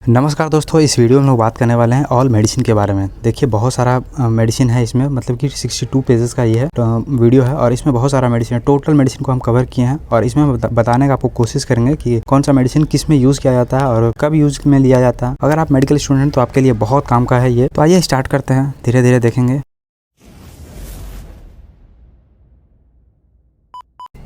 नमस्कार दोस्तों, इस वीडियो में हम लोग बात करने वाले हैं ऑल मेडिसिन के बारे में। देखिए बहुत सारा मेडिसिन है इसमें, मतलब कि 62 पेजेस का ये है तो वीडियो है और इसमें बहुत सारा मेडिसिन है। टोटल मेडिसिन को हम कवर किए हैं और इसमें हम बताने का आपको कोशिश करेंगे कि कौन सा मेडिसिन किस में यूज़ किया जाता है और कब यूज़ में लिया जाता है। अगर आप मेडिकल स्टूडेंट हैं तो आपके लिए बहुत काम का है ये। तो आइए स्टार्ट करते हैं, धीरे धीरे देखेंगे।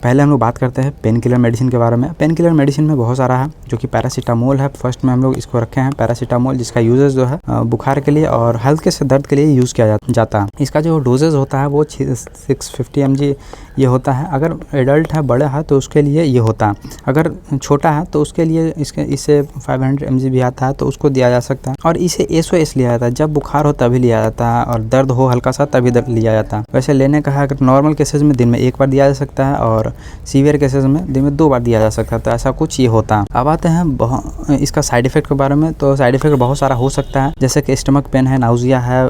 पहले हम लोग बात करते हैं पेन किलर मेडिसिन के बारे में। पेन किलर मेडिसिन में बहुत सारा है, जो कि पैरासीटामोल है। फर्स्ट में हम लोग इसको रखे हैं पैरासीटामोल, जिसका यूजेस जो है बुखार के लिए और हल्के से दर्द के लिए यूज़ किया जाता है। इसका जो डोजेज होता है वो 650 mg ये होता है। अगर एडल्ट है, बड़ा है, तो उसके लिए ये होता है। अगर छोटा है तो उसके लिए इसे 500 mg भी आता है, तो उसको दिया जा सकता है। और इसे SOS लिया जाता है, जब बुखार हो तभी लिया जाता है और दर्द हो हल्का सा तभी लिया जाता है। वैसे लेने का है, अगर नॉर्मल केसेस में दिन में एक बार दिया जा सकता है और सीवियर केसेस में दिन में 2 बार दिया जा सकता है। तो ऐसा कुछ ये होता है। अब आते हैं इसका साइड इफेक्ट के बारे में। तो साइड इफेक्ट बहुत सारा हो सकता है, जैसे कि स्टमक पेन है, नाउजिया है,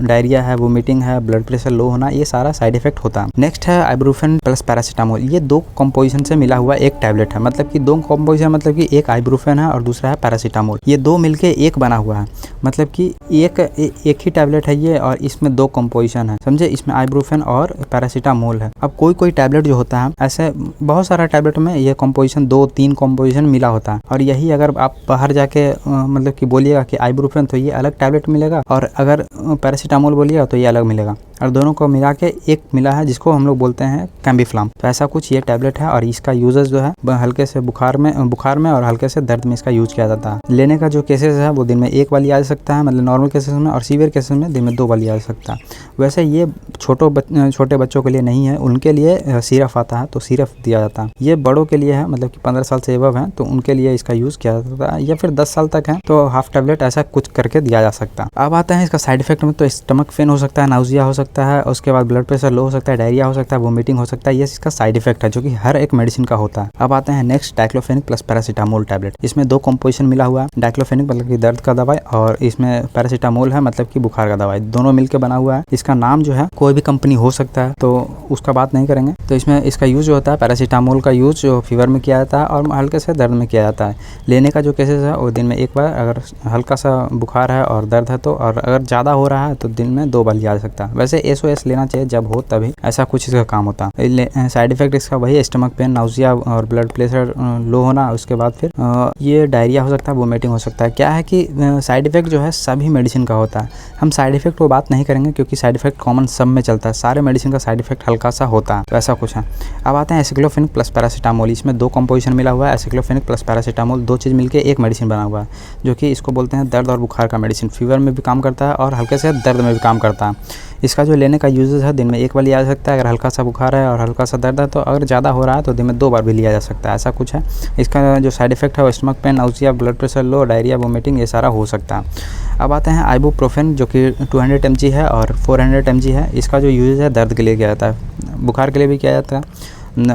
डायरिया है, वोमिटिंग है, ब्लड प्रेशर लो होना, ये सारा साइड इफेक्ट होता है। नेक्स्ट है आइब्रूफेन प्लस पैरासीटामोल। ये 2 कंपोजिशन से मिला हुआ एक टैबलेट है, मतलब कि 2 कंपोजिशन, मतलब कि एक आइब्रूफेन है और दूसरा है पैरासीटामोल। ये 2 मिलके एक बना हुआ है, मतलब कि एक ही टैबलेट है ये और इसमें 2 कंपोजिशन है, समझे। इसमें आइब्रूफेन और पैरासीटामोल है। अब कोई टैबलेट जो होता है, ऐसे बहुत सारा टैबलेट में ये कंपोजिशन 2-3 कंपोजिशन मिला होता है। और यही अगर आप बाहर जाके मतलब कि बोलिएगा कि आइब्रूफेन, तो ये अलग टैबलेट मिलेगा, और अगर पैरासीटामोल बोलिएगा तो ये अलग मिलेगा। और दोनों को मिला के एक मिला है, जिसको हम लोग बोलते हैं कैम्बिफ्लाम। तो ऐसा कुछ ये टैबलेट है और इसका यूजेस जो है हल्के से बुखार में और हल्के से दर्द में इसका यूज किया जाता है। लेने का जो केसेस है वो दिन में 1 बार लिया जा सकता है, मतलब नॉर्मल केसेस में, और सीवियर केसेस में दिन में 2 बार लिया जा सकता है। वैसे ये छोटे बच्चों के लिए नहीं है, उनके लिए सिरप आता है, तो सिरप दिया जाता है। ये बड़ों के लिए है, मतलब कि 15 साल से एबव है, तो उनके लिए इसका यूज़ किया जाता है। या फिर 10 साल तक है तो हाफ टैबलेट ऐसा कुछ करके दिया जा सकता है। अब आते हैं इसका साइड इफेक्ट में। तो स्टमक पेन हो सकता है, नाउजिया हो सकता है, उसके बाद ब्लड प्रेशर लो हो सकता है, डायरिया हो सकता है, वोमिटिंग हो सकता है। ये इसका साइड इफेक्ट है, जो कि हर एक मेडिसिन का होता है। अब आते हैं next diclofenac plus paracetamol tablet. इसमें 2 कंपोजिशन मिला हुआ है। डाइक्लोफेनिक मतलब कि दर्द का दवाई, और इसमें पैरासीटामोल है, मतलब कि बुखार का दवाई। दोनों मिलकर बना हुआ है। इसका नाम जो है कोई भी कंपनी हो सकता है, तो उसका बात नहीं करेंगे। तो इसमें इसका यूज जो होता है, पैरासीटामोल का यूज जो फीवर में किया जाता है और हल्के से दर्द में किया जाता है। लेने का जो केसेस है वो दिन में 1 बार, अगर हल्का सा बुखार है और दर्द है तो, और अगर ज़्यादा हो रहा है तो दिन में 2 बार लिया जा सकता है। वैसे SOS लेना चाहिए जब हो तभी, ऐसा कुछ इसका काम होता है। साइड इफेक्ट इसका वही स्टमक पेन, नाउजिया और ब्लड प्रेशर लो होना। उसके बाद फिर ये डायरिया हो सकता है, वोमिटिंग हो सकता है। क्या है कि साइड इफेक्ट जो है सभी मेडिसिन का होता है। हम साइड इफेक्ट को बात नहीं करेंगे, क्योंकि साइड इफेक्ट कॉमन सब में चलता है। सारे मेडिसिन का साइड इफेक्ट हल्का सा होता है, तो ऐसा कुछ है। अब आते हैं एसिक्लोफेनिक प्लस पैरासीटामोल। इसमें 2 कंपोजिशन मिला हुआ है, एसिक्लोफेनिक प्लस पैरासीटामोल। 2 चीज़ मिलके एक मेडिसिन बना हुआ है, जो कि इसको बोलते हैं दर्द और बुखार का मेडिसिन। फीवर में भी काम करता है और हल्के से दर्द में भी काम करता है। इसका जो लेने का यूजेस है, दिन में 1 बार लिया जा सकता है अगर हल्का सा बुखार है और हल्का सा दर्द है, तो अगर ज़्यादा हो रहा है तो दिन में 2 बार भी लिया जा सकता है, ऐसा कुछ है। इसका जो साइड इफेक्ट है वो stomach pain, nausea, blood pressure low, diarrhoea, vomiting, ये सारा हो सकता है। अब आते हैं आइबुप्रोफेन, जो कि 200 mg है और 400 mg है। इसका जो यूज है दर्द के लिए किया जाता है, बुखार के लिए भी किया जाता है,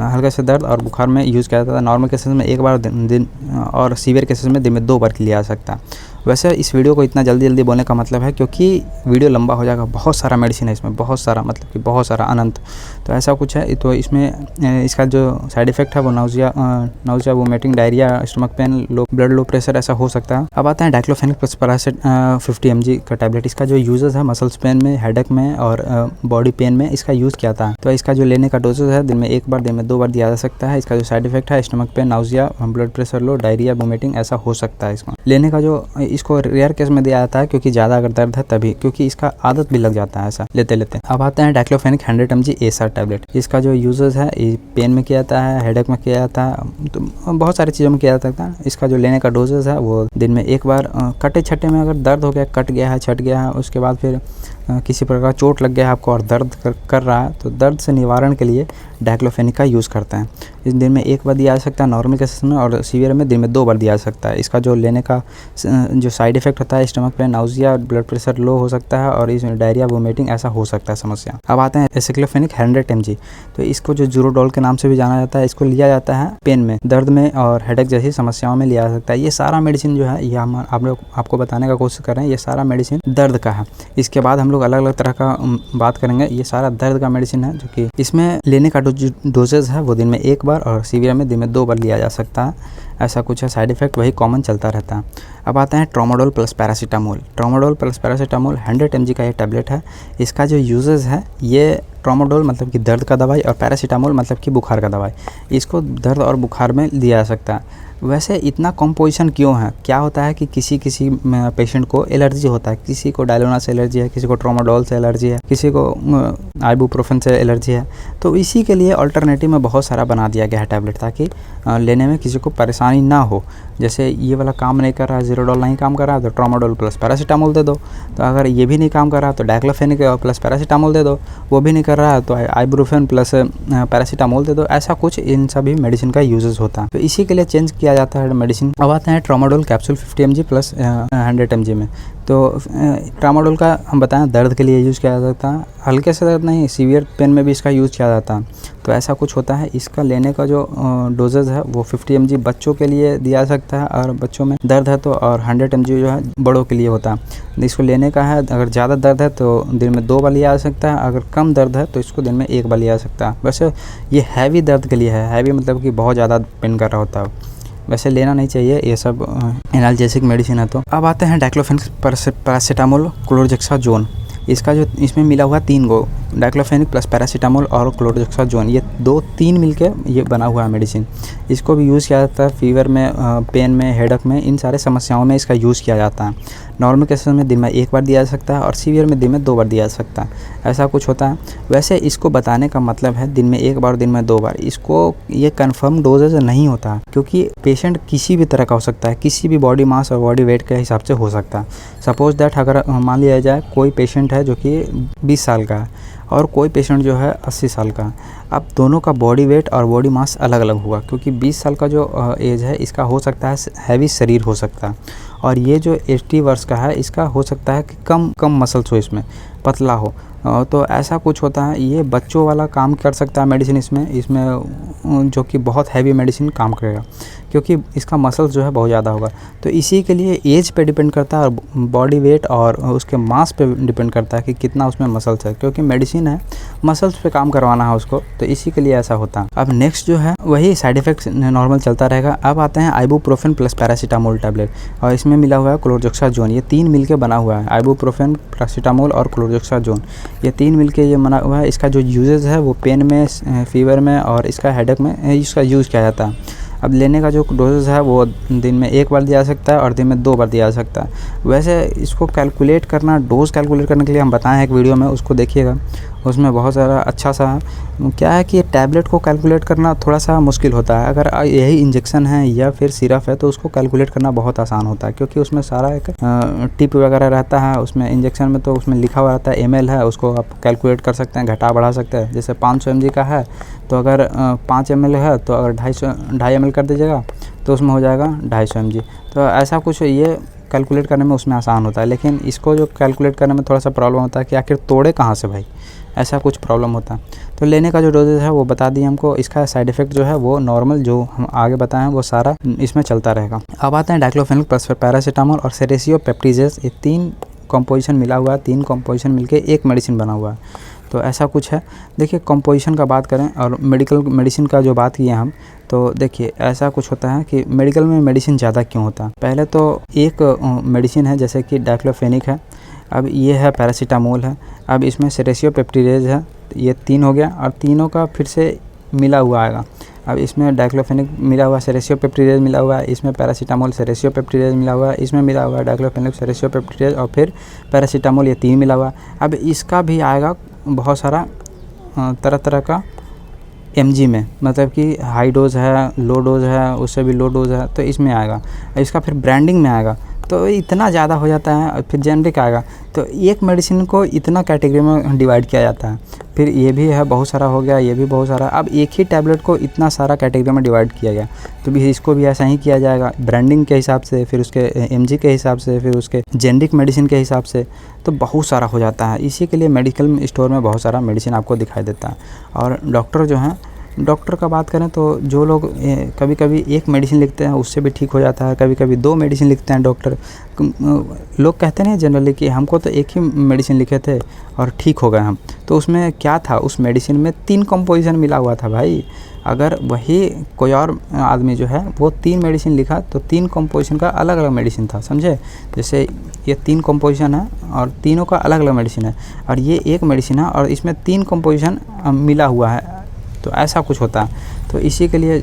हल्का से दर्द और बुखार में यूज़ किया जाता है। नॉर्मल केसेस में 1 बार दिन और सीवियर केसेस में दिन में 2 बार लिया जा सकता है। वैसे इस वीडियो को इतना जल्दी बोलने का मतलब है क्योंकि वीडियो लंबा हो जाएगा। बहुत सारा मेडिसिन है इसमें, बहुत सारा, मतलब कि बहुत सारा, अनंत। तो ऐसा कुछ है। तो इसमें इसका जो साइड इफेक्ट है वो nausea, vomiting, diarrhoea, stomach pain, blood low pressure, ऐसा हो सकता है। अब आता है डाइक्लोफेनिक प्लस पैरासीटामोल 50 mg का टैबलेट। इसका जो यूजेस है मसल्स पेन में, हेडेक में और बॉडी पेन में इसका यूज़ किया था। तो इसका जो लेने का डोजेज है, दिन में 1 बार, दिन में 2 बार दिया जा सकता है। इसका जो साइड इफेक्ट है stomach pain, nausea, blood pressure low, diarrhoea, vomiting, ऐसा हो सकता है। इसको लेने का जो इसको रेयर केस में दिया जाता है, क्योंकि ज़्यादा अगर दर्द है तभी, क्योंकि इसका आदत भी लग जाता है ऐसा लेते। अब आते हैं डाइक्लोफेनिक 100 mg एसआर टैबलेट। इसका जो यूजेस है पेन में किया जाता है, हेडेक में किया जाता है, तो बहुत सारी चीज़ों में किया जाता है। इसका जो लेने का डोजेस है वो दिन में 1 बार, कटे छट्टे में अगर दर्द हो गया, कट गया है, छट गया है, उसके बाद फिर किसी प्रकार चोट लग गया है आपको और दर्द कर रहा है, तो दर्द से निवारण के लिए डाइक्लोफेनिक का यूज़ करते हैं। इस दिन में 1 बार दिया जा सकता है नॉर्मल केसेस में, और सीवियर में दिन में 2 बार दिया जा सकता है। इसका जो लेने का जो साइड इफेक्ट होता है stomach pain, nausea, blood pressure low हो सकता है और इसमें डायरिया, वोमिटिंग, ऐसा हो सकता है समस्या। अब आते हैं एसिक्लोफेनिक 100 mg। तो इसको जो ज़ूरोडॉल के नाम से भी जाना जाता है, इसको लिया जाता है पेन में, दर्द में और हेडेक जैसी समस्याओं में लिया जा सकता है। ये सारा मेडिसिन जो है, ये हम आपको बताने का कोशिश कर रहे हैं, ये सारा मेडिसिन दर्द का है। इसके बाद हम लोग अलग अलग तरह का बात करेंगे। ये सारा दर्द का मेडिसिन है, जो कि इसमें लेने का डोजेज है वो दिन में 1 बार और सीवियर में दिन में 2 बार लिया जा सकता है, ऐसा कुछ है। साइड इफेक्ट वही कॉमन चलता रहता है। अब आते हैं tramadol plus paracetamol. Tramadol plus paracetamol 100 mg का ये टैबलेट है। इसका जो यूजेस है, ये ट्रामाडोल मतलब कि दर्द का दवाई और पैरासीटामोल मतलब कि बुखार का दवाई, इसको दर्द और बुखार में दिया जा सकता है। वैसे इतना कॉम्पोजिशन क्यों है? क्या होता है कि किसी पेशेंट को एलर्जी होता है, किसी को डायलोना से एलर्जी है, किसी को ट्रामाडोल से एलर्जी है, किसी को आइबुप्रोफेन से एलर्जी है। तो इसी के लिए अल्टरनेटिव में बहुत सारा बना दिया गया है टैबलेट, ताकि लेने में किसी को परेशानी ना हो। जैसे ये वाला काम नहीं कर रहा है, ज़ीरोडोल नहीं काम कर रहा है तो ट्रामाडोल प्लस पैरासीटामोल दे दो। तो अगर ये भी नहीं काम कर रहा है तो डाइक्लोफेनिक प्लस पैरासीटामोल दे दो। वो भी नहीं कर रहा है तो आइबुप्रोफेन प्लस पैरासीटामोल दे दो। ऐसा कुछ इन सभी मेडिसिन का यूजेस होता है, तो इसी के लिए चेंज किया जाता है मेडिसिन। अब आते हैं tramadol capsule 50 mg plus 100 mg में। तो ट्रामाडोल का हम बताएं दर्द के लिए यूज़ किया जाता है, हल्के से दर्द नहीं, सीवियर पेन में भी इसका यूज़ किया जाता है। तो ऐसा कुछ होता है। इसका लेने का जो डोजेज है वो 50 mg बच्चों के लिए दिया जा सकता है, और बच्चों में दर्द है तो, और 100 mg जो है बड़ों के लिए होता है। इसको लेने का है, अगर ज़्यादा दर्द है तो दिन में 2 बार लिया जा सकता है, अगर कम दर्द है तो इसको दिन में 1 बार लिया जा सकता है। वैसे ये हैवी दर्द के लिए है, हैवी मतलब कि बहुत ज़्यादा पेन कर रहा होता है। वैसे लेना नहीं चाहिए ये सब एनाल्जेसिक मेडिसिन है। तो अब आते हैं डाइक्लोफेनिक पैरासीटामोल क्लोरोजेक्साजोन। इसका जो इसमें मिला हुआ 3 गो डाइक्लोफेनिक प्लस पैरासीटामोल और क्लोरोजेक्साजोन, ये 2-3 मिलके ये बना हुआ है मेडिसिन। इसको भी यूज़ किया जाता है फीवर में, पेन में, हेडेक में, इन सारे समस्याओं में इसका यूज़ किया जाता है। नॉर्मल केसेस में दिन में 1 बार दिया जा सकता है, और सीवियर में दिन में 2 बार दिया जा सकता है। ऐसा कुछ होता है। वैसे इसको बताने का मतलब है दिन में 1 बार, दिन में 2 बार। इसको ये कन्फर्म डोजेज नहीं होता, क्योंकि पेशेंट किसी भी तरह का हो सकता है, किसी भी बॉडी मास और बॉडी वेट के हिसाब से हो सकता है। सपोज दैट अगर मान लिया जाए कोई पेशेंट है जो कि 20 साल का है, और कोई पेशेंट जो है 80 साल का। अब दोनों का बॉडी वेट और बॉडी मास अलग अलग होगा, क्योंकि 20 साल का जो एज है इसका हो सकता है हैवी शरीर हो सकता है, और ये जो 80 वर्ष का है इसका हो सकता है कि कम मसल्स हो, इसमें पतला हो। तो ऐसा कुछ होता है। ये बच्चों वाला काम कर सकता है मेडिसिन इसमें जो कि बहुत हैवी मेडिसिन काम करेगा, क्योंकि इसका मसल्स जो है बहुत ज़्यादा होगा। तो इसी के लिए एज पे डिपेंड करता है, और बॉडी वेट और उसके मास पे डिपेंड करता है कि कितना उसमें मसल्स है, क्योंकि मेडिसिन है, मसल्स पे काम करवाना है उसको, तो इसी के लिए ऐसा होता है। अब नेक्स्ट जो है वही साइड इफेक्ट्स नॉर्मल चलता रहेगा। अब आते हैं आइबुप्रोफेन प्लस पैरासीटामोल टैबलेट, और इसमें मिला हुआ है क्लोरोजेक्साजोन। ये 3 मिलके बना हुआ है, आइबुप्रोफेन, पैरासीटामोल और क्लोरोजेक्साजोन, ये 3 मिलके ये बना हुआ है। इसका जो यूजेस है वो पेन में, फीवर में और इसका हेडेक में इसका यूज़ किया जाता है। अब लेने का जो डोजेज है वो दिन में 1 बार दिया जा सकता है, और दिन में 2 बार दिया जा सकता है। वैसे इसको कैलकुलेट करना, डोज कैलकुलेट करने के लिए हम बताएं हैं एक वीडियो में, उसको देखिएगा। उसमें बहुत सारा अच्छा सा क्या है कि टैबलेट को कैलकुलेट करना थोड़ा सा मुश्किल होता है। अगर यही इंजेक्शन है या फिर सिरप है तो उसको कैलकुलेट करना बहुत आसान होता है, क्योंकि उसमें सारा एक टिप वगैरह रहता है। उसमें इंजेक्शन में तो उसमें लिखा हुआ रहता है ml है, उसको आप कैलकुलेट कर सकते हैं, घटा बढ़ा सकते हैं। जैसे 500 mg का है तो अगर 5 ml है तो अगर 2.5 ml कर दीजिएगा तो उसमें हो जाएगा 250 mg। तो ऐसा कुछ ये कैलकुलेट करने में उसमें आसान होता है, लेकिन इसको जो कैलकुलेट करने में थोड़ा सा प्रॉब्लम होता है कि आखिर तोड़े कहाँ से भाई, ऐसा कुछ प्रॉब्लम होता है। तो लेने का जो डोजेज है वो बता दिए हमको। इसका साइड इफेक्ट जो है वो नॉर्मल जो हम आगे बताएं वो सारा इसमें चलता रहेगा। अब आते हैं डाइक्लोफेनिक प्लस पैरासीटामोल और सेरेसियो पेप्टिजेस, ये 3 कॉम्पोजिशन मिला हुआ है, 3 कॉम्पोजिशन मिलके एक मेडिसिन बना हुआ है। तो ऐसा कुछ है। देखिए कॉम्पोजिशन का बात करें और मेडिसिन का जो बात किए हम, तो देखिए ऐसा कुछ होता है कि मेडिकल में मेडिसिन ज़्यादा क्यों होता है। पहले तो एक मेडिसिन है जैसे कि डाइक्लोफेनिक है, अब ये है पैरासीटामोल है, अब इसमें सेरेसियो पेप्टिडेज है, ये 3 हो गया, और तीनों का फिर से मिला हुआ आएगा। अब इसमें डाइक्लोफेनिक मिला हुआ, सेरेसियो पेप्टिडेज मिला हुआ है, इसमें पैरासीटामोल सेरेसियो पेप्टिडेज मिला हुआ है, इसमें मिला हुआ है डाइक्लोफेनिक सेरेसियो पेप्टिडेज, और फिर पैरासीटामोल, ये 3 मिला हुआ है। अब इसका भी आएगा बहुत सारा तरह तरह का mg में, मतलब कि हाई डोज है, लो डोज है, उससे भी लो डोज है, तो इसमें आएगा। इसका फिर ब्रांडिंग में आएगा, तो इतना ज़्यादा हो जाता है। फिर जेनरिक आएगा, तो एक मेडिसिन को इतना कैटेगरी में डिवाइड किया जाता है। फिर ये भी है बहुत सारा हो गया, ये भी बहुत सारा। अब एक ही टैबलेट को इतना सारा कैटेगरी में डिवाइड किया गया, तो भी इसको भी ऐसा ही किया जाएगा, ब्रांडिंग के हिसाब से, फिर उसके mg के हिसाब से, फिर उसके जेनरिक मेडिसिन के हिसाब से, तो बहुत सारा हो जाता है। इसी के लिए मेडिकल स्टोर में बहुत सारा मेडिसिन आपको दिखाई देता है, और डॉक्टर जो हैं डॉक्टर का बात करें तो जो लोग कभी कभी एक मेडिसिन लिखते हैं उससे भी ठीक हो जाता है, कभी कभी 2 मेडिसिन लिखते हैं डॉक्टर। लोग कहते हैं जनरली कि हमको तो एक ही मेडिसिन लिखे थे और ठीक हो गए हम। तो उसमें क्या था, उस मेडिसिन में 3 कंपोजिशन मिला हुआ था भाई। अगर वही कोई और आदमी जो है वो 3 मेडिसिन लिखा तो 3 कंपोजिशन का अलग अलग मेडिसिन था, समझे। जैसे ये 3 कंपोजिशन है और तीनों का अलग अलग मेडिसिन है, और ये एक मेडिसिन है और इसमें 3 कंपोजिशन मिला हुआ है, तो ऐसा कुछ होता है। तो इसी के लिए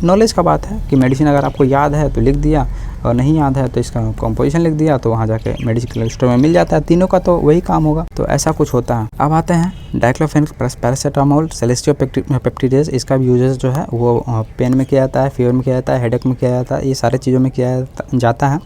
नॉलेज का बात है कि मेडिसिन अगर आपको याद है तो लिख दिया, और नहीं याद है तो इसका कंपोजिशन लिख दिया, तो वहाँ जाके मेडिकल स्टोर में मिल जाता है। तीनों का तो वही काम होगा, तो ऐसा कुछ होता है। अब आते हैं डाइक्लोफेनेक प्लस पैरासीटामोल सेलेस्टियो पेप्टिडेज। इसका भी यूजेस जो है वो पेन में किया जाता है, फीवर में किया जाता है, हेडेक में किया जाता है, ये सारे चीज़ों में किया जाता है।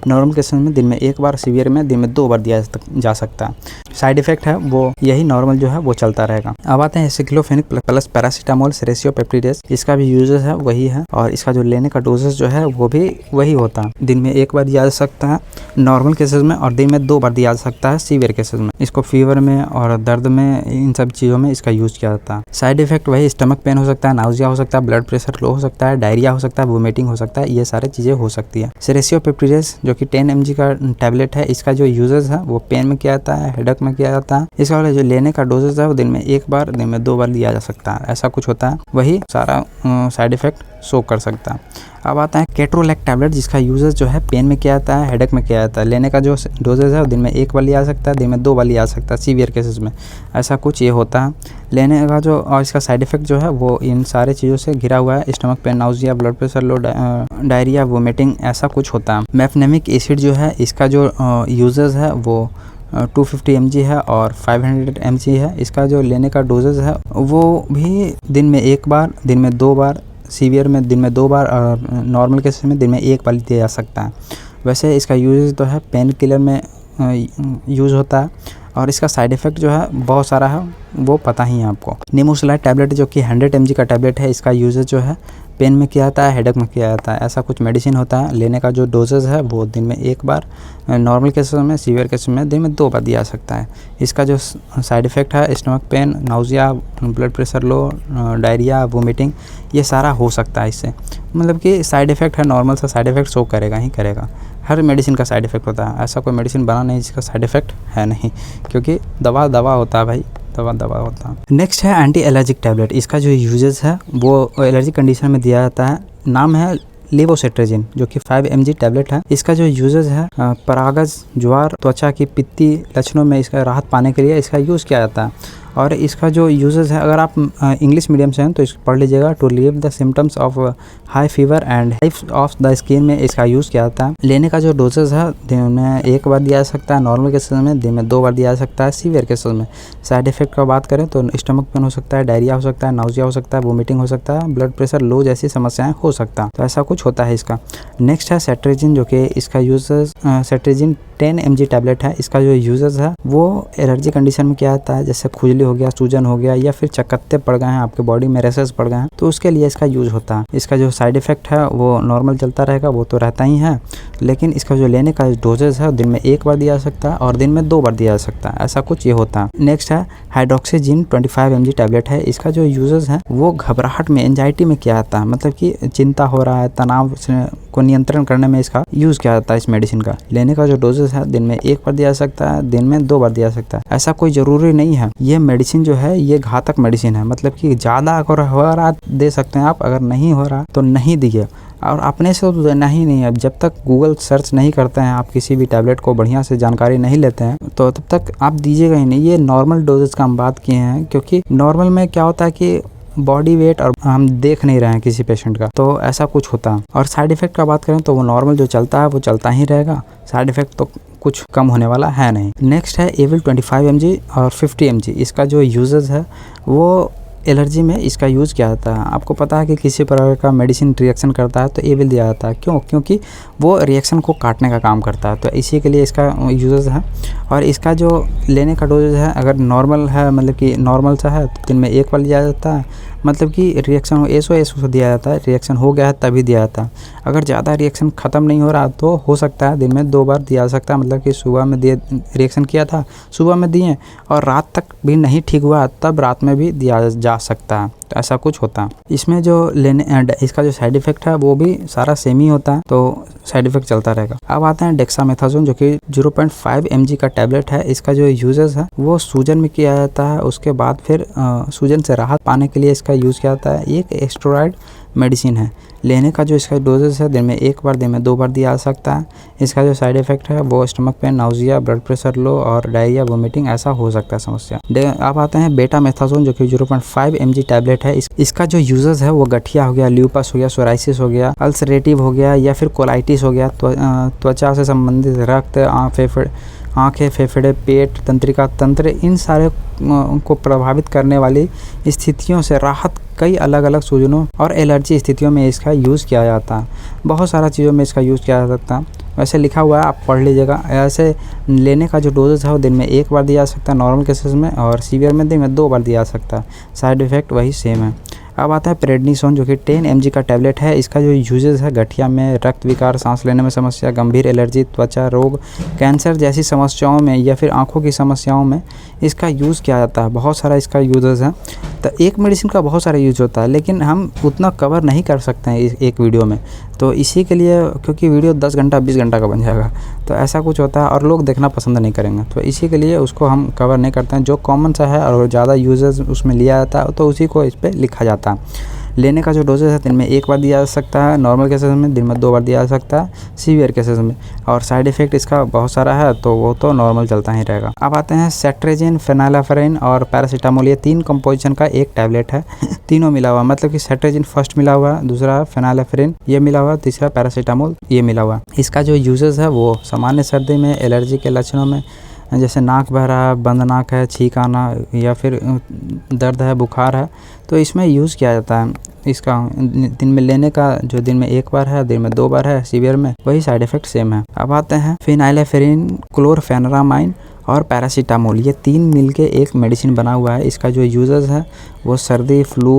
नॉर्मल केसेस में दिन में 1 बार, सीवियर में दिन में 2 बार दिया जा सकता है। साइड इफेक्ट है वो यही नॉर्मल जो है वो चलता रहेगा। अब आते हैं एसिक्लोफेनेक प्लस पैरासीटामोल सेलेस्टियो पेप्टिडेज। इसका भी यूजेस है वही है, और इसका जो लेने का डोजेस जो है वो भी वही होता है। दिन में 1 बार दिया जा सकता है नॉर्मल केसेस में, और दिन में 2 बार दिया जा सकता है सीवियर केसेस में। इसको फीवर में और दर्द में, इन सब चीज़ों में इसका यूज किया जाता है। साइड इफेक्ट वही स्टमक पेन हो सकता है, नाउजिया हो सकता है, ब्लड प्रेशर लो हो सकता है, डायरिया हो सकता है, वोमिटिंग हो सकता है, ये सारी चीज़ें हो सकती है। सेलेस्टियो पेप्टिडेज जो कि 10 mg का टैबलेट है, इसका जो यूजेस है वो पेन में किया जाता है, हेडेक में किया जाता है। इसका वाला जो लेने का डोजेस है वो दिन में 1 बार, दिन में 2 बार लिया जा सकता है, ऐसा कुछ होता है। वही सारा साइड इफेक्ट शो कर सकता है। अब आता है केट्रोलैक टैबलेट, जिसका यूजेस जो है पेन में किया जाता है, हेडेक में किया जाता है। लेने का जो डोजेज है वो दिन में 1 बार लिया जा सकता है, दिन में 2 बार लिया जा सकता है सीवियर केसेस में, ऐसा कुछ ये होता है। लेने का जो और इसका साइड इफेक्ट जो है वो इन सारे चीज़ों से घिरा हुआ है। Stomach pain, nausea, blood pressure low, diarrhoea, vomiting, ऐसा कुछ होता है। मेफनेमिक एसिड जो है इसका जो यूजेस है वो 250 mg है और 500 mg है। इसका जो लेने का डोजेज है वो भी दिन में 1 बार, दिन में 2 बार, सीवियर में दिन में 2 बार, और नॉर्मल केसेस में दिन में 1 बार दिया जा सकता है। वैसे इसका यूज तो है पेन किलर में यूज़ होता है, और इसका साइड इफ़ेक्ट जो है बहुत सारा है, वो पता ही है आपको। निमोसुलाइड टैबलेट जो कि 100 mg का टैबलेट है, इसका यूजेज जो है पेन में किया जाता है, हेडेक में किया जाता है, ऐसा कुछ मेडिसिन होता है। लेने का जो डोजेज है वो दिन में 1 बार, नॉर्मल केसेस में, सीवियर केसेस में दिन में 2 बार दिया जा सकता है। इसका जो साइड इफ़ेक्ट है stomach pain, nausea, blood pressure low, diarrhoea, vomiting, ये सारा हो सकता है इससे। मतलब कि साइड इफ़ेक्ट है, नॉर्मल सा साइड इफ़ेक्ट शो करेगा ही करेगा। हर मेडिसिन का साइड इफ़ेक्ट होता है, ऐसा कोई मेडिसिन बना नहीं जिसका साइड इफ़ेक्ट है नहीं, क्योंकि दवा होता है भाई, दवा होता है। नेक्स्ट है एंटी एलर्जिक टैबलेट। इसका जो यूजेस है वो एलर्जी कंडीशन में दिया जाता है। नाम है लेवोसेट्रेजिन, जो कि 5 mg टैबलेट है। इसका जो यूजेस है परागज, ज्वार, त्वचा की पित्ती लक्षणों में इसका राहत पाने के लिए इसका यूज़ किया जाता है। और इसका जो यूजेस है, अगर आप इंग्लिश मीडियम से हैं तो इसको पढ़ लीजिएगा। To relieve the symptoms of high fever and hive of the skin में इसका यूज़ किया जाता है। लेने का जो डोजेज है दिन में 1 बार दिया जा सकता है, नॉर्मल केसेस में दिन में 2 बार दिया जा सकता है, सीवियर केसेस में। साइड इफेक्ट का बात करें तो स्टमक पेन हो सकता है, डायरिया हो सकता है, नाउजिया हो सकता है, वोमिटिंग हो सकता है, ब्लड प्रेशर लो जैसी समस्याएं हो सकता है, तो ऐसा कुछ होता है इसका। नेक्स्ट है सेट्रेजिन, जो कि इसका यूजेस सेट्रेजिन 10 mg टैबलेट है। इसका जो यूजेस है वो एलर्जी कंडीशन में किया जाता है, जैसे खुजली हो गया, सूजन हो गया, या फिर चकत्ते पड़ गए हैं आपके बॉडी में, रेसेस पड़ गए हैं, तो उसके लिए इसका यूज होता है। इसका जो साइड इफेक्ट है वो नॉर्मल चलता रहेगा, वो तो रहता ही है, लेकिन इसका जो लेने का डोजेज है दिन में 1 बार दिया जा सकता है और दिन में 2 बार दिया जा सकता है, ऐसा कुछ ये होता है। नेक्स्ट है हाइड्रोक्सीजिन 25 mg टैबलेट है। इसका जो यूजेस है वो घबराहट में, एंजाइटी में किया जाता है, मतलब कि चिंता हो रहा है, तनाव को नियंत्रण करने में इसका यूज किया जाता है इस मेडिसिन का। लेने का जो डोजेज है दिन में 1 बार दिया जा सकता है, दिन में 2 बार दिया जा सकता है, ऐसा कोई जरूरी नहीं है। ये मेडिसिन जो है ये घातक मेडिसिन है, मतलब कि ज़्यादा अगर हो रहा दे सकते हैं आप, अगर नहीं हो रहा तो नहीं दिए, और अपने से तो देना ही नहीं है। जब तक गूगल सर्च नहीं करते हैं आप किसी भी टैबलेट को, बढ़िया से जानकारी नहीं लेते हैं, तो तब तक आप दीजिएगा ही नहीं। ये नॉर्मल डोजेज का हम बात किए हैं, क्योंकि नॉर्मल में क्या होता है कि बॉडी वेट और हम देख नहीं रहे हैं किसी पेशेंट का, तो ऐसा कुछ होता है। और साइड इफेक्ट का बात करें तो वो नॉर्मल जो चलता है वो चलता ही रहेगा, साइड इफेक्ट तो कुछ कम होने वाला है नहीं। नेक्स्ट है एविल 25 mg और 50 mg। इसका जो यूजेस है वो एलर्जी में इसका यूज़ किया जाता है। आपको पता है कि किसी प्रकार का मेडिसिन रिएक्शन करता है तो एविल दिया जाता है, क्यों? क्योंकि वो रिएक्शन को काटने का काम करता है, तो इसी के लिए इसका यूजेस है। और इसका जो लेने का डोजेज है, अगर नॉर्मल है, मतलब कि नॉर्मल सा है, तो दिन में 1 बार लिया जाता है, मतलब कि रिएक्शन एसओएस दिया जाता है, रिएक्शन हो गया है तभी दिया जाता है। अगर ज़्यादा रिएक्शन ख़त्म नहीं हो रहा तो हो सकता है दिन में 2 बार दिया जा सकता है, मतलब कि सुबह में दिए, रिएक्शन किया था सुबह में दिए, और रात तक भी नहीं ठीक हुआ तब रात में भी दिया जा सकता है, तो ऐसा कुछ होता है। इसमें जो इसका जो साइड इफेक्ट है वो भी सारा सेम ही होता है, तो साइड इफेक्ट चलता रहेगा। अब आते हैं डेक्सामेथासोन, जो कि 0.5 mg का टैबलेट है। इसका जो यूजेस है वो सूजन में किया जाता है, उसके बाद फिर सूजन से राहत पाने के लिए इसका यूज़ किया जाता है। एक स्टेरॉइड मेडिसिन है। लेने का जो इसका डोजेस है दिन में 1 बार, दिन में 2 बार दिया जा सकता है। इसका जो साइड इफेक्ट है वो stomach pain, nausea, blood pressure low और डायरिया, वोमिटिंग ऐसा हो सकता है समस्या। अब आते हैं बेटामेथासोन, जो कि 0.5 mg टैबलेट है। इसका जो यूजेस है वो गठिया हो गया, ल्यूपस हो गया, सोराइसिस हो गया, अल्सरेटिव हो गया या फिर कोलाइटिस हो गया, त्वचा से संबंधित रक्त, आँखें, फेफड़े, पेट, तंत्रिका तंत्र, इन सारे को प्रभावित करने वाली स्थितियों से राहत कई अलग अलग सूजनों और एलर्जी स्थितियों में इसका यूज़ किया जाता है। बहुत सारा चीज़ों में इसका यूज़ किया जा सकता है। वैसे लिखा हुआ है, आप पढ़ लीजिएगा। ऐसे लेने का जो डोजेस है वो दिन में 1 बार दिया जा सकता है नॉर्मल केसेस में, और सीवियर में दिन में 2 बार दिया जा सकता है। साइड इफ़ेक्ट वही सेम है। अब आता है प्रेडनिसोन, जो कि 10 mg का टैबलेट है। इसका जो यूजेस है गठिया में, रक्त विकार, सांस लेने में समस्या, गंभीर एलर्जी, त्वचा रोग, कैंसर जैसी समस्याओं में या फिर आंखों की समस्याओं में इसका यूज़ किया जाता है। बहुत सारा इसका यूजेस है। तो एक मेडिसिन का बहुत सारा यूज होता है, लेकिन हम उतना कवर नहीं कर सकते हैं इस एक वीडियो में। तो इसी के लिए, क्योंकि वीडियो 10 घंटा 20 घंटा का बन जाएगा, तो ऐसा कुछ होता है और लोग देखना पसंद नहीं करेंगे, तो इसी के लिए उसको हम कवर नहीं करते हैं। जो कॉमन सा है और ज़्यादा यूजेस उसमें लिया जाता है तो उसी को इस पर लिखा जाता है। लेने का जो डोजेस है दिन में 1 बार दिया जा सकता है नॉर्मल केसेस में, दिन में 2 बार दिया जा सकता है सीवियर केसेस में, और साइड इफ़ेक्ट इसका बहुत सारा है तो वो तो नॉर्मल चलता ही रहेगा। अब आते हैं सेट्रेजिन, फेनाइलेफ्रेन और पैरासीटामोल। ये 3 कंपोजिशन का एक टैबलेट है। तीनों मिला हुआ, मतलब कि सेट्रेजिन फर्स्ट मिला हुआ है, दूसरा फेनाइलेफ्रेन ये मिला हुआ, तीसरा पैरासीटामोल ये मिला हुआ। इसका जो यूजेस है वो सामान्य सर्दी में, एलर्जी के लक्षणों में, जैसे नाक बह रहा है, बंद नाक है, छींक आना या फिर दर्द है, बुखार है, तो इसमें यूज़ किया जाता है। इसका दिन में लेने का जो दिन में 1 बार है, दिन में 2 बार है सीवियर में, वही साइड इफ़ेक्ट सेम है। अब आते हैं फेनाइलेफ्रेन, क्लोरफेनारामाइन और पैरासीटामोल। ये 3 मिलके एक मेडिसिन बना हुआ है। इसका जो यूजेस है वो सर्दी, फ्लू,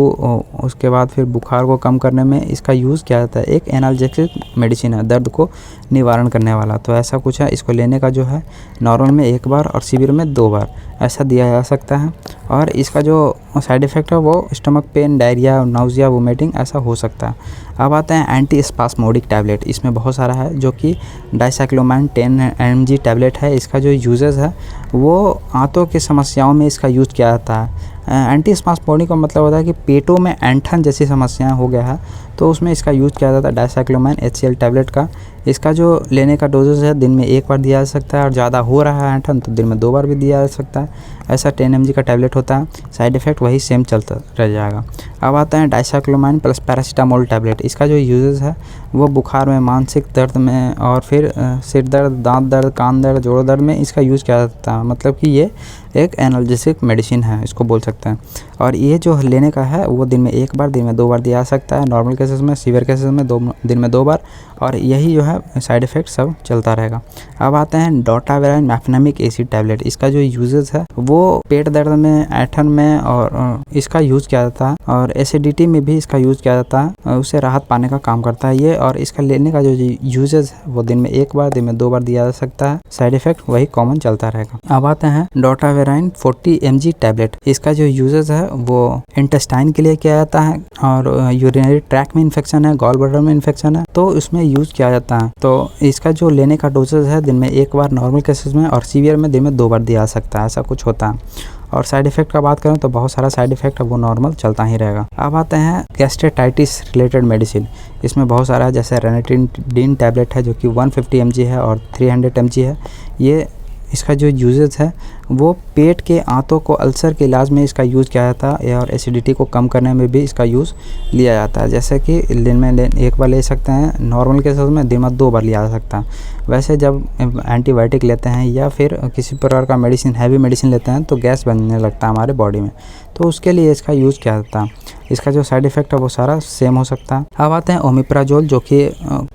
उसके बाद फिर बुखार को कम करने में इसका यूज़ किया जाता है। एक एनाल्जेसिक मेडिसिन है, दर्द को निवारण करने वाला, तो ऐसा कुछ है। इसको लेने का जो है नॉर्मल में 1 बार और सीवियर में 2 बार ऐसा दिया जा सकता है। और इसका जो साइड इफ़ेक्ट है वो stomach pen, diarrhoea, nausea, vomiting ऐसा हो सकता है। अब आते हैं एंटी स्पास्मोडिक टैबलेट। इसमें बहुत सारा है, जो कि डाइसाइक्लोमैन 10 mg टैबलेट है। इसका जो यूजेस है वो आंतों की समस्याओं में इसका यूज़ किया जाता है। एंटी स्पास्मोडिक का मतलब होता है कि पेटों में ऐंठन जैसी समस्याएं हो गया है तो उसमें इसका यूज़ किया जाता है डाइसाइक्लोमैन HCl टैबलेट का। इसका जो लेने का डोजेस है दिन में 1 बार दिया जा सकता है, और ज़्यादा हो रहा है ऐंठन तो दिन में 2 बार भी दिया जा सकता है। ऐसा 10 mg का टैबलेट होता है। साइड इफ़ेक्ट वही सेम चलता रह जाएगा। अब आता है डाइसाइक्लोमैन प्लस पैरासीटामोल टैबलेट। इसका जो यूजेस है वो बुखार में, मानसिक दर्द में और फिर सिर दर्द, दांत दर्द, कान दर्द, जोड़ों दर्द में इसका यूज़ किया जाता है। मतलब कि ये एक एनाल्जेसिक मेडिसिन है, इसको बोल सकते हैं। और ये जो लेने का है वो दिन में 1 बार, दिन में 2 बार दिया जा सकता है नॉर्मल केसेस में, सीवियर केसेस में दिन में 2 बार, और यही जो है साइड इफ़ेक्ट सब चलता रहेगा। अब आते हैं डोटावेराइन मैफेनेमिक एसिड टैबलेट। इसका जो यूजेस है वो पेट दर्द में, ऐंठन में और इसका यूज़ किया जाता है, और एसिडिटी में भी इसका यूज़ किया जाता है, उससे राहत पाने का काम करता है ये। और इसका लेने का जो यूजेस है वो दिन में 1 बार, दिन में 2 बार दिया जा सकता है। साइड इफ़ेक्ट वही कॉमन चलता रहेगा। अब आते हैं डोटावेराइन 40 mg टैबलेट। इसका जो यूजेस है वो इंटेस्टाइन के लिए किया जाता है, और यूरिनरी ट्रैक में इन्फेक्शन है, गॉल ब्लैडर में इन्फेक्शन है तो उसमें यूज़ किया जाता है। तो इसका जो लेने का डोजेस है दिन में 1 बार नॉर्मल केसेस में, और सीवियर में दिन में 2 बार दिया जा सकता है। ऐसा कुछ होता है। और साइड इफ़ेक्ट का बात करें तो बहुत सारा साइड इफ़ेक्ट है वो नॉर्मल चलता ही रहेगा। अब आते हैं गैस्ट्रेटाइटिस रिलेटेड मेडिसिन। इसमें बहुत सारा है, जैसे रेनिटिन टैबलेट है जो कि 150 mg है और 300 mg है। ये इसका जो यूजेस है वो पेट के आंतों को अल्सर के इलाज में इसका यूज़ किया जाता है, और एसिडिटी को कम करने में भी इसका यूज़ लिया जाता है। जैसे कि दिन में 1 बार ले सकते हैं नॉर्मल केसेस में, दिन में 2 बार लिया जा सकता है। वैसे जब एंटीबायोटिक लेते हैं या फिर किसी प्रकार का मेडिसिन, हैवी मेडिसिन लेते हैं तो गैस बनने लगता है हमारे बॉडी में, तो उसके लिए इसका यूज़ किया जाता है। इसका जो साइड इफ़ेक्ट है वो सारा सेम हो सकता है। अब आते हैं ओमिप्राजोल, जो कि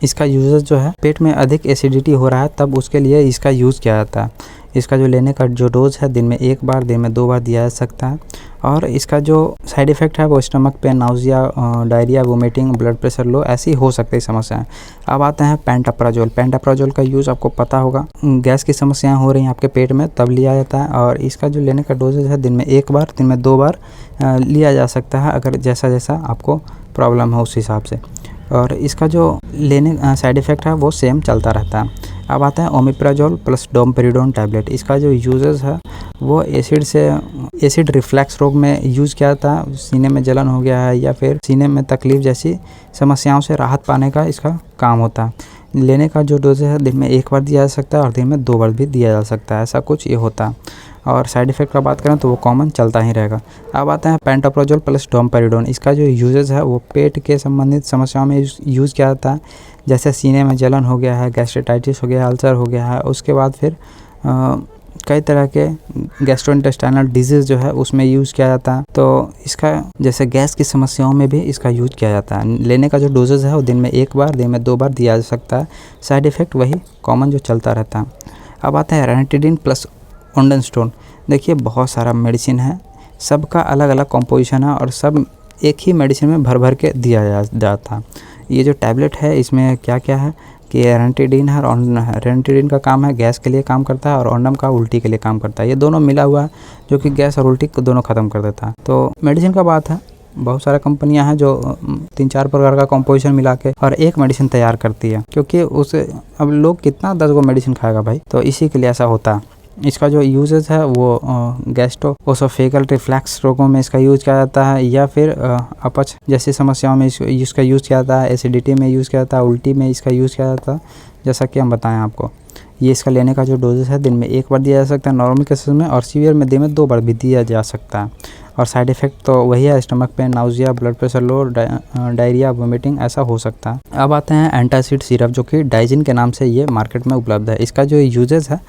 इसका यूजेस जो है पेट में अधिक एसिडिटी हो रहा है तब उसके लिए इसका यूज़ किया जाता है। इसका जो लेने का जो डोज है दिन में 1 बार, दिन में 2 बार दिया जा सकता है। और इसका जो साइड इफ़ेक्ट है वो stomach pain, nausea, diarrhoea, vomiting, blood pressure low, ऐसी हो सकती है समस्याएं। अब आते हैं पेंटाप्राजोल। पेंटाप्राजोल का यूज़ आपको पता होगा, गैस की समस्याएं हो रही हैं आपके पेट में तब लिया जाता है। और इसका जो लेने का डोजेज है दिन में 1 बार, दिन में 2 बार लिया जा सकता है, अगर जैसा जैसा आपको प्रॉब्लम है उस हिसाब से। और इसका जो लेने साइड इफ़ेक्ट है वो सेम चलता रहता है। अब आता है ओमिप्राजोल प्लस डोमपेरिडोन टैबलेट। इसका जो यूजेस है वो एसिड रिफ्लैक्स रोग में यूज़ किया जाता है। सीने में जलन हो गया है या फिर सीने में तकलीफ़ जैसी समस्याओं से राहत पाने का इसका काम होता है। लेने का जो डोज है दिन में 1 बार दिया जा सकता है और दिन में 2 बार भी दिया जा सकता है, ऐसा कुछ ये होता है। और साइड इफ़ेक्ट का बात करें तो वो कॉमन चलता ही रहेगा। अब आता है पेंटाप्राजोल प्लस डोमपेरिडोन। इसका जो यूजेस है वो पेट के संबंधित समस्याओं में यूज़ किया जाता है, जैसे सीने में जलन हो गया है, गैस्ट्राइटिस हो गया, अल्सर हो गया है। उसके बाद फिर कई तरह के गैस्ट्रोइंटेस्टाइनल डिजीज़ जो है उसमें यूज़ किया जाता है। तो इसका जैसे गैस की समस्याओं में भी इसका यूज़ किया जाता है। लेने का जो डोजेज है वो दिन में 1 बार, दिन में 2 बार दिया जा सकता है। साइड इफ़ेक्ट वही कॉमन जो चलता रहता है। अब आता है रेनिटिडिन प्लस ओंडास्टोन। देखिए बहुत सारा मेडिसिन है, सबका अलग अलग कॉम्पोजिशन है और सब एक ही मेडिसिन में भर भर के दिया जाता है। ये जो टैबलेट है इसमें क्या क्या है कि रेनिटिडिन है और रेनिटिडिन का काम है गैस के लिए काम करता है और ओंडम का उल्टी के लिए काम करता है। ये दोनों मिला हुआ है जो कि गैस और उल्टी को दोनों ख़त्म कर देता है। तो मेडिसिन का बात है, बहुत सारी कंपनियां हैं जो 3-4 प्रकार का कॉम्पोजिशन मिला के और एक मेडिसिन तैयार करती है, क्योंकि उसे अब लोग कितना 10 गो मेडिसिन खाएगा भाई, तो इसी के लिए ऐसा होता है। इसका जो यूजेस है वो गैस्ट्रोओसोफेगल रिफ्लैक्स रोगों में इसका यूज़ किया जाता है, या फिर अपच जैसी समस्याओं में इसका यूज़ किया जाता है, एसिडिटी में यूज़ किया जाता है, उल्टी में इसका यूज़ किया जाता है, जैसा कि हम बताएं आपको। ये इसका लेने का जो डोजेस है दिन में 1 बार दिया जा सकता है नॉर्मल केसेस में, और सीवियर में दिन में 2 बार भी दिया जा सकता है। और साइड इफ़ेक्ट तो वही है, stomach pain, nausea, blood pressure low, diarrhoea, vomiting, ऐसा हो सकता है। अब आते हैं एंटासिड सिरप, जो कि डाइजिन के नाम से ये मार्केट में उपलब्ध है। इसका जो यूजेस है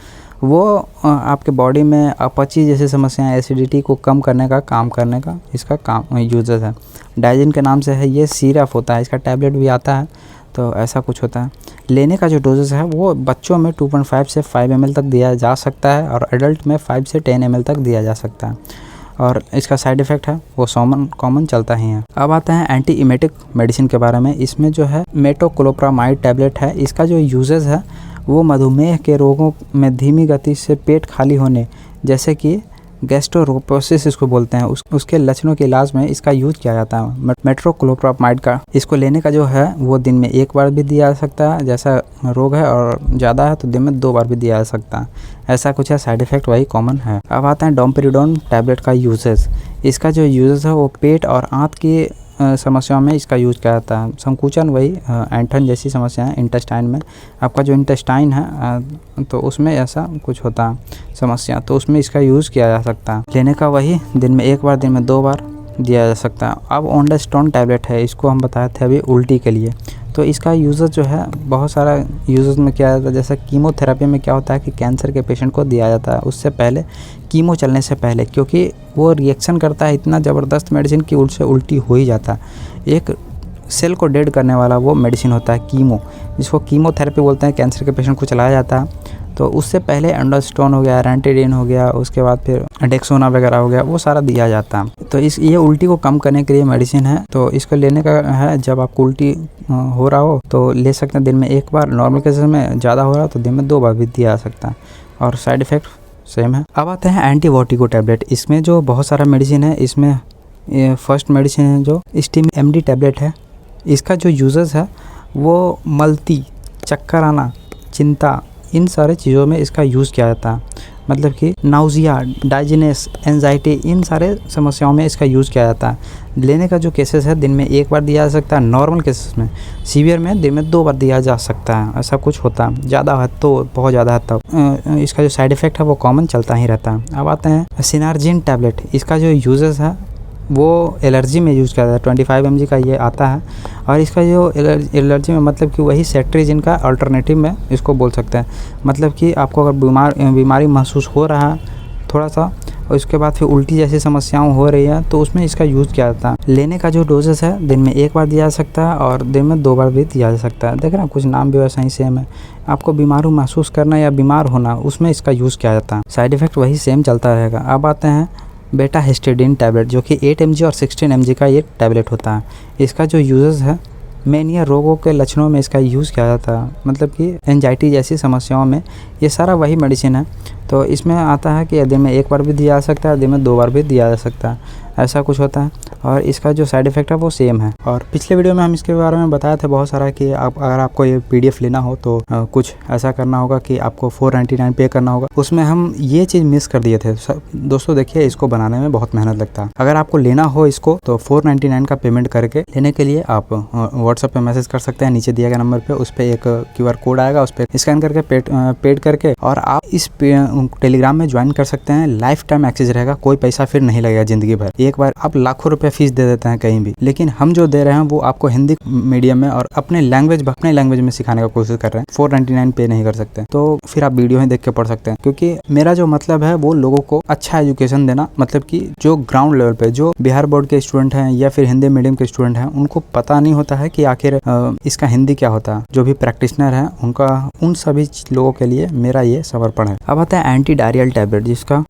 वो आपके बॉडी में अपची जैसी समस्याएं, एसिडिटी को कम करने का काम करने का इसका काम यूजेस है। डाइजिन के नाम से है, ये सिरप होता है, इसका टैबलेट भी आता है, तो ऐसा कुछ होता है। लेने का जो डोजेस है वो बच्चों में 2.5 से 5 ml तक दिया जा सकता है और एडल्ट में 5 से 10 ml तक दिया जा सकता है। और इसका साइड इफ़ेक्ट है वो कॉमन चलता ही है। अब आता है एंटी इमेटिक मेडिसिन के बारे में। इसमें जो है मेटोक्लोप्रामाइड टैबलेट है। इसका जो यूजेस है वो मधुमेह के रोगों में धीमी गति से पेट खाली होने, जैसे कि गैस्ट्रोरोपोसिस इसको बोलते हैं, उसके लक्षणों के इलाज में इसका यूज़ किया जाता है मेट्रोक्लोप्रामाइड का। इसको लेने का जो है वो दिन में 1 बार भी दिया जा सकता है, जैसा रोग है और ज़्यादा है तो दिन में 2 बार भी दिया जा सकता है, ऐसा कुछ है। साइड इफ़ेक्ट वही कॉमन है। अब आता है डोमपेरिडोन टैबलेट का यूजेस। इसका जो यूजेस है वो पेट और आंत की समस्याओं में इसका यूज़ किया जाता है। संकुचन वही ऐंठन जैसी समस्याएं इंटेस्टाइन में, आपका जो इंटेस्टाइन है तो उसमें ऐसा कुछ होता है समस्या, तो उसमें इसका यूज़ किया जा सकता है। लेने का वही दिन में 1 बार, दिन में 2 बार दिया जा सकता है। अब ओंडास्टोन टैबलेट है, इसको हम बताए थे अभी उल्टी के लिए। तो इसका यूज़र जो है बहुत सारा यूज़र्स में किया जाता है। जैसे कीमोथेरेपी में क्या होता है कि कैंसर के पेशेंट को दिया जाता है उससे पहले, कीमो चलने से पहले, क्योंकि वो रिएक्शन करता है इतना ज़बरदस्त मेडिसिन की उससे उल्टी हो ही जाता है। एक सेल को डेड करने वाला वो मेडिसिन होता है कीमो, जिसको कीमोथेरेपी बोलते हैं। कैंसर के पेशेंट को चलाया जाता है, तो उससे पहले एंडोस्टोन हो गया, रेनिटिडिन हो गया, उसके बाद फिर डेक्सोना वगैरह हो गया, वो सारा दिया जाता है। तो ये उल्टी को कम करने के लिए मेडिसिन है। तो इसको लेने का है जब आपको उल्टी हो रहा हो तो ले सकते हैं दिन में 1 बार, नॉर्मल केसेस में ज़्यादा हो रहा हो तो दिन में 2 बार भी दिया जा सकता है, और साइड इफ़ेक्ट सेम है। अब आते हैं एंटीबायोटिको टैबलेट। इसमें जो बहुत सारा मेडिसिन है, इसमें फर्स्ट मेडिसिन है जो स्टीम एमडी टैबलेट है। इसका जो यूजेस है वो मल्टी, चक्कर आना, चिंता, इन सारे चीज़ों में इसका यूज़ किया जाता है। मतलब कि नाउजिया, डाइजेनेस, एंजाइटी, इन सारे समस्याओं में इसका यूज़ किया जाता है। लेने का जो केसेस है दिन में 1 बार दिया जा सकता है नॉर्मल केसेस में, सीवियर में दिन में 2 बार दिया जा सकता है, ऐसा कुछ होता है। ज़्यादा है तो बहुत ज़्यादा है तब इसका जो साइड इफ़ेक्ट है वो कॉमन चलता ही रहता है। अब आते हैं सिनार्जिन टैबलेट। इसका जो यूजेस है वो एलर्जी में यूज़ किया जाता है। 25 mg का ये आता है, और इसका जो एलर्जी में मतलब कि वही सेट्रिजिन का अल्टरनेटिव में इसको बोल सकते हैं। मतलब कि आपको अगर बीमारी महसूस हो रहा है थोड़ा सा, और उसके बाद फिर उल्टी जैसी समस्याएं हो रही है, तो उसमें इसका यूज़ किया जाता है। लेने का जो डोजेस है दिन में 1 बार दिया जा सकता है और दिन में 2 बार भी दिया जा सकता है। देख रहे हैं कुछ नाम भी वैसा ही सेम है। आपको बीमारी महसूस करना या बीमार होना, उसमें इसका यूज़ किया जाता है। साइड इफ़ेक्ट वही सेम चलता रहेगा। अब आते हैं बेटा हिस्टेडीन टैबलेट, जो कि 8 mg और 16 mg का ये टैबलेट होता है। इसका जो यूजेस है, मेनिया रोगों के लक्षणों में इसका यूज़ किया जाता है, मतलब कि एंजाइटी जैसी समस्याओं में ये सारा वही मेडिसिन है। तो इसमें आता है कि दिन में 1 बार भी दिया जा सकता है, दिन में 2 बार भी दिया जा सकता है, ऐसा कुछ होता है। और इसका जो साइड इफ़ेक्ट है वो सेम है। और पिछले वीडियो में हम इसके बारे में बताए थे बहुत सारा कि अगर आपको ये PDF लेना हो तो कुछ ऐसा करना होगा कि आपको 499 पे करना होगा। उसमें हम ये चीज़ मिस कर दिए थे। दोस्तों देखिए, इसको बनाने में बहुत मेहनत लगता है। अगर आपको लेना हो इसको तो 499 का पेमेंट करके लेने के लिए आप व्हाट्सएप पे मैसेज कर सकते हैं, नीचे दिए गए नंबर पे। उस पर एक QR कोड आएगा, उस पर स्कैन करके पेड करके और आप इस टेलीग्राम में ज्वाइन कर सकते हैं। लाइफ टाइम एक्सेस रहेगा, कोई पैसा फिर नहीं लगेगा ज़िंदगी भर। एक बार आप लाखों रुपए फीस दे देते हैं कहीं भी, लेकिन हम जो दे रहे हैं वो आपको हिंदी मीडियम में और अपने लैंग्वेज में सिखाने का कोशिश कर रहे हैं। 499 पे नहीं कर सकते, तो फिर आप वीडियो ही देख के पढ़ सकते हैं। क्योंकि मेरा जो मतलब है वो लोगों को अच्छा एजुकेशन देना, मतलब कि जो ग्राउंड लेवल पे जो बिहार बोर्ड के स्टूडेंट हैं या फिर हिंदी मीडियम के स्टूडेंट हैं, उनको पता नहीं होता है कि आखिर इसका हिंदी क्या होता है। जो भी प्रैक्टिशनर हैं उन सभी लोगों के लिए मेरा ये समर्पण है। अब आता है एंटी डायरियल टैबलेट,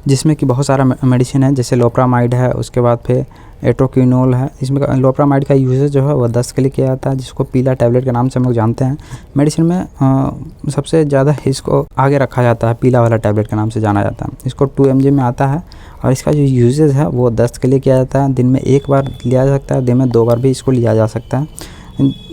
जिसमें कि बहुत सारा मेडिसिन है, जैसे लोप्रामाइड है, उसके बाद फिर एट्रोक्विनोल है। इसमें लोप्रामाइड का यूजेज जो है वह दस्त के लिए किया जाता है, जिसको पीला टैबलेट के नाम से हम लोग जानते हैं। मेडिसिन में सबसे ज़्यादा इसको आगे रखा जाता है, पीला वाला टैबलेट के नाम से जाना जाता है। इसको 2 mg में आता है और इसका जो यूजेज है वो दस्त के लिए किया जाता है। दिन में 1 बार लिया जा सकता है, दिन में 2 बार भी इसको लिया जा सकता है,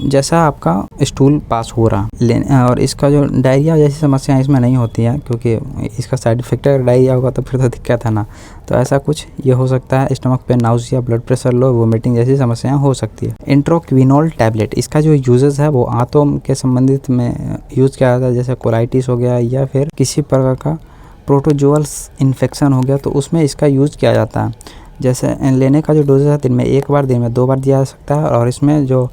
जैसा आपका स्टूल पास हो रहा। और इसका जो डायरिया जैसी समस्याएं इसमें नहीं होती हैं, क्योंकि इसका साइड इफेक्ट अगर डायरिया होगा तो फिर तो दिक्कत है ना। तो ऐसा कुछ ये हो सकता है। Stomach pain, nausea, blood pressure low, vomiting जैसी समस्याएं हो सकती है। एट्रोक्विनोल टैबलेट, इसका जो यूजेस है वो आंतों के संबंधित में यूज़ किया जाता है, जैसे कोलाइटिस हो गया या फिर किसी प्रकार का प्रोटोजोअल्स इन्फेक्शन हो गया, तो उसमें इसका यूज़ किया जाता है। जैसे लेने का जो डोजेज है, दिन में 1 बार, दिन में 2 बार दिया जा सकता है। और इसमें जो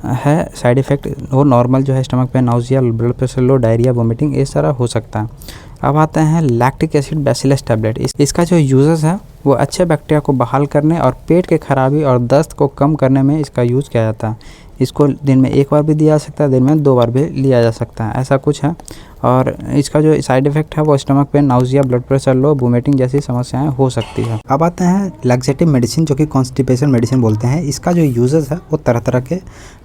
है साइड इफ़ेक्ट वो नॉर्मल जो है stomach pain, nausea, blood pressure low, diarrhoea, vomiting, ये सारा हो सकता है। अब आते हैं लैक्टिक एसिड बैसिलस टैबलेट। इसका जो यूजेस है वो अच्छे बैक्टीरिया को बहाल करने और पेट के खराबी और दस्त को कम करने में इसका यूज़ किया जाता है। इसको दिन में 1 बार भी दिया जा सकता है, दिन में 2 बार भी लिया जा सकता है, ऐसा कुछ है। और इसका जो साइड इफ़ेक्ट है वो stomach pain, nausea, blood pressure low, vomiting जैसी समस्याएं हो सकती है। अब आते हैं लैक्सेटिव मेडिसिन, जो कि कॉन्स्टिपेशन मेडिसिन बोलते हैं। इसका जो यूजेस है वो तरह तरह के,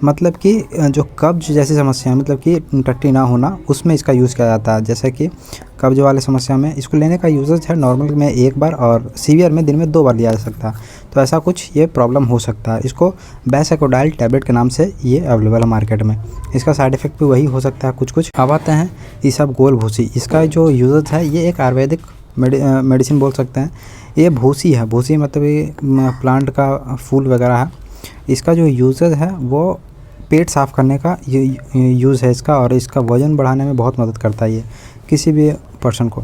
मतलब कि जो कब्ज जैसी समस्या, मतलब कि टट्टी ना होना, उसमें इसका यूज़ किया जाता है। जैसे कि कब्ज वाले समस्या में इसको लेने का यूजेस है नॉर्मल में 1 बार और सीवियर में दिन में 2 बार लिया जा सकता है। तो ऐसा कुछ ये प्रॉब्लम हो सकता है। इसको बेसेकोडाइल टैबलेट के नाम से ये अवेलेबल है मार्केट में। इसका साइड इफ़ेक्ट भी वही हो सकता है कुछ। अब आते हैं ये सब गोल भूसी। इसका जो यूजेस है ये एक आयुर्वेदिक मेडिसिन बोल सकते हैं। ये भूसी है, भूसी मतलब ये प्लांट का फूल वगैरह है। इसका जो यूजेस है वो पेट साफ़ करने का यूज़ है इसका, और इसका वज़न बढ़ाने में बहुत मदद करता है ये किसी भी पर्सन को।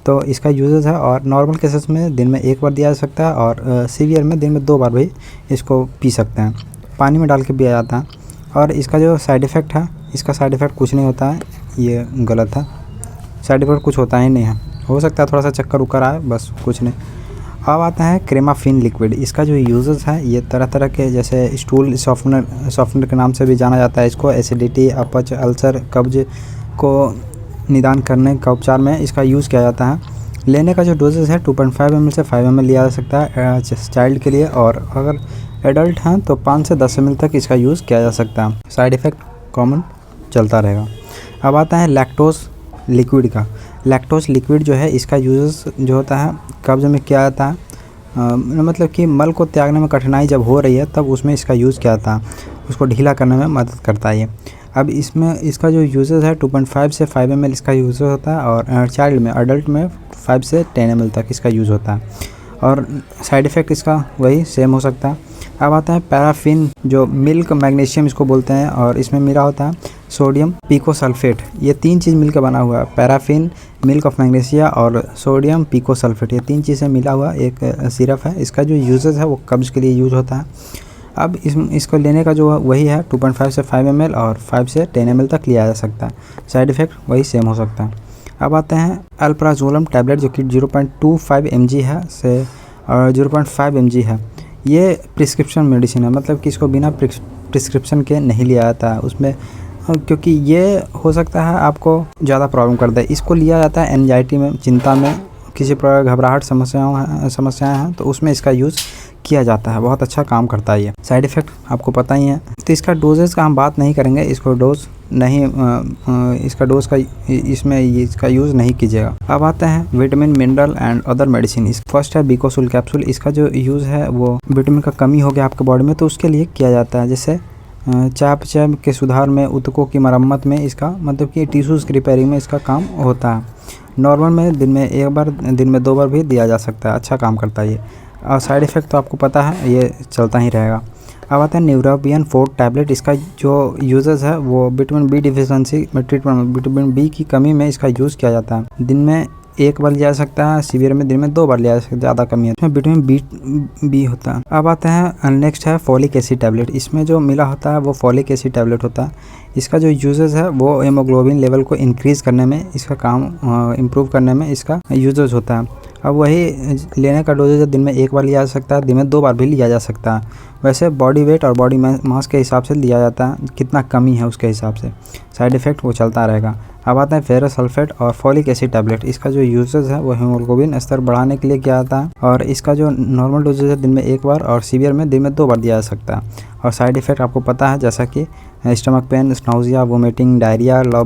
तो इसका यूजेस है, और नॉर्मल केसेस में दिन में 1 बार दिया जा सकता है, और सीवियर में दिन में 2 बार भी इसको पी सकते हैं। पानी में डाल के पिया जाता है। और इसका जो साइड इफ़ेक्ट है, इसका साइड इफ़ेक्ट कुछ नहीं होता है, ये गलत है। साइड इफ़ेक्ट कुछ होता ही नहीं है, हो सकता है थोड़ा सा चक्कर उकर आए, बस कुछ नहीं। अब आता है क्रेमाफिन लिक्विड। इसका जो यूजेस है ये तरह तरह के, जैसे स्टूल सॉफ्टनर के नाम से भी जाना जाता है इसको। एसिडिटी, अपच, अल्सर, कब्ज को निदान करने का उपचार में इसका यूज़ किया जाता है। लेने का जो डोजेस है 2.5 ml से 5 ml लिया जा सकता है चाइल्ड के लिए, और अगर एडल्ट हैं तो 5 से 10 ml तक इसका यूज़ किया जा सकता है। साइड इफ़ेक्ट कॉमन चलता रहेगा। अब आता है लैक्टोज लिक्विड का। लैक्टोज लिक्विड जो है इसका यूज़ जो होता है कब्ज़ में किया जाता है, मतलब कि मल को त्यागने में कठिनाई जब हो रही है तब उसमें इसका यूज़ किया जाता है, उसको ढीला करने में मदद करता है ये। अब इसमें इसका जो यूजेस है 2.5 से 5 ml इसका यूज़ होता है, और चाइल्ड में, अडल्ट में 5 से 10 ml तक इसका यूज़ होता है। और साइड इफ़ेक्ट इसका वही सेम हो सकता है। अब आता है पैराफिन, जो मिल्क मैग्नीशियम इसको बोलते हैं, और इसमें मिला होता है सोडियम पिकोसल्फेट। ये 3 चीज़ मिलकर बना हुआ है, पैराफिन, मिल्क ऑफ मैग्नीशिया और सोडियम पिकोसल्फेट। ये 3 चीज़ें मिला हुआ एक सिरप है। इसका जो यूजेस है वो कब्ज़ के लिए यूज़ होता है। अब इसको लेने का जो वही है 2.5 से 5 ml और 5 से 10 ml तक लिया जा सकता है। साइड इफ़ेक्ट वही सेम हो सकता है। अब आते हैं अल्प्राजोलम टैबलेट, जो कि 0.25 mg है से 0.5 mg है। ये प्रिस्क्रिप्शन मेडिसिन है, मतलब कि इसको बिना प्रिस्क्रिप्शन के नहीं लिया जाता है उसमें, क्योंकि ये हो सकता है आपको ज़्यादा प्रॉब्लम कर दे। इसको लिया जाता है एंजाइटी में, चिंता में, किसी प्रकार घबराहट समस्याएं हैं तो उसमें इसका यूज़ किया जाता है। बहुत अच्छा काम करता है ये। साइड इफ़ेक्ट आपको पता ही है। तो इसका डोजेस का हम बात नहीं करेंगे, इसको डोज नहीं इसका डोज का इसमें इसका यूज़ नहीं कीजिएगा। अब आते हैं vitamin mineral and other medicine. First है बिकोसुल कैप्सूल। इसका जो यूज़ है वो विटामिन का कमी हो गया आपके बॉडी में तो उसके लिए किया जाता है। जैसे चयापचय के सुधार में, ऊतकों की मरम्मत में इसका मतलब कि टिश्यूज़ की रिपेयरिंग में इसका काम होता है। नॉर्मल में दिन में 1 बार, दिन में 2 बार भी दिया जा सकता है। अच्छा काम करता है ये। और साइड इफ़ेक्ट तो आपको पता है, ये चलता ही रहेगा। अब आता है न्यूरोबियन 4 टैबलेट। इसका जो यूजेस है वो विटामिन बी डिफिशिएंसी में ट्रीटमेंट में विटामिन बी की कमी में इसका यूज़ किया जाता है। दिन में 1 बार लिया जा सकता है, सीवियर में दिन में 2 बार लिया जा सकता है, ज़्यादा कमी है इसमें विटामिन बी होता है। अब आता है नेक्स्ट है फॉलिक एसिड टैबलेट। इसमें जो मिला होता है वो फॉलिक एसिड टैबलेट होता है। इसका जो यूजेस है वो हेमोग्लोबिन लेवल को इंक्रीज़ करने में इसका काम, इम्प्रूव करने में इसका यूजेस होता है। अब वही लेने का डोजेज दिन में 1 बार लिया जा सकता है, दिन में 2 बार भी लिया जा सकता है। वैसे बॉडी वेट और बॉडी मास के हिसाब से लिया जाता है, कितना कमी है उसके हिसाब से। साइड इफ़ेक्ट वो चलता रहेगा। अब आता है फेरस सल्फेट और फॉलिक एसिड टैबलेट। इसका जो यूजेस है वो हीमोग्लोबिन स्तर बढ़ाने के लिए किया जाता है और इसका जो नॉर्मल डोजेज है दिन में 1 बार और सीवियर में दिन में 2 बार दिया जा सकता है। और साइड इफ़ेक्ट आपको पता है, जैसा कि stomach pain, nausea, vomiting, diarrhoea, low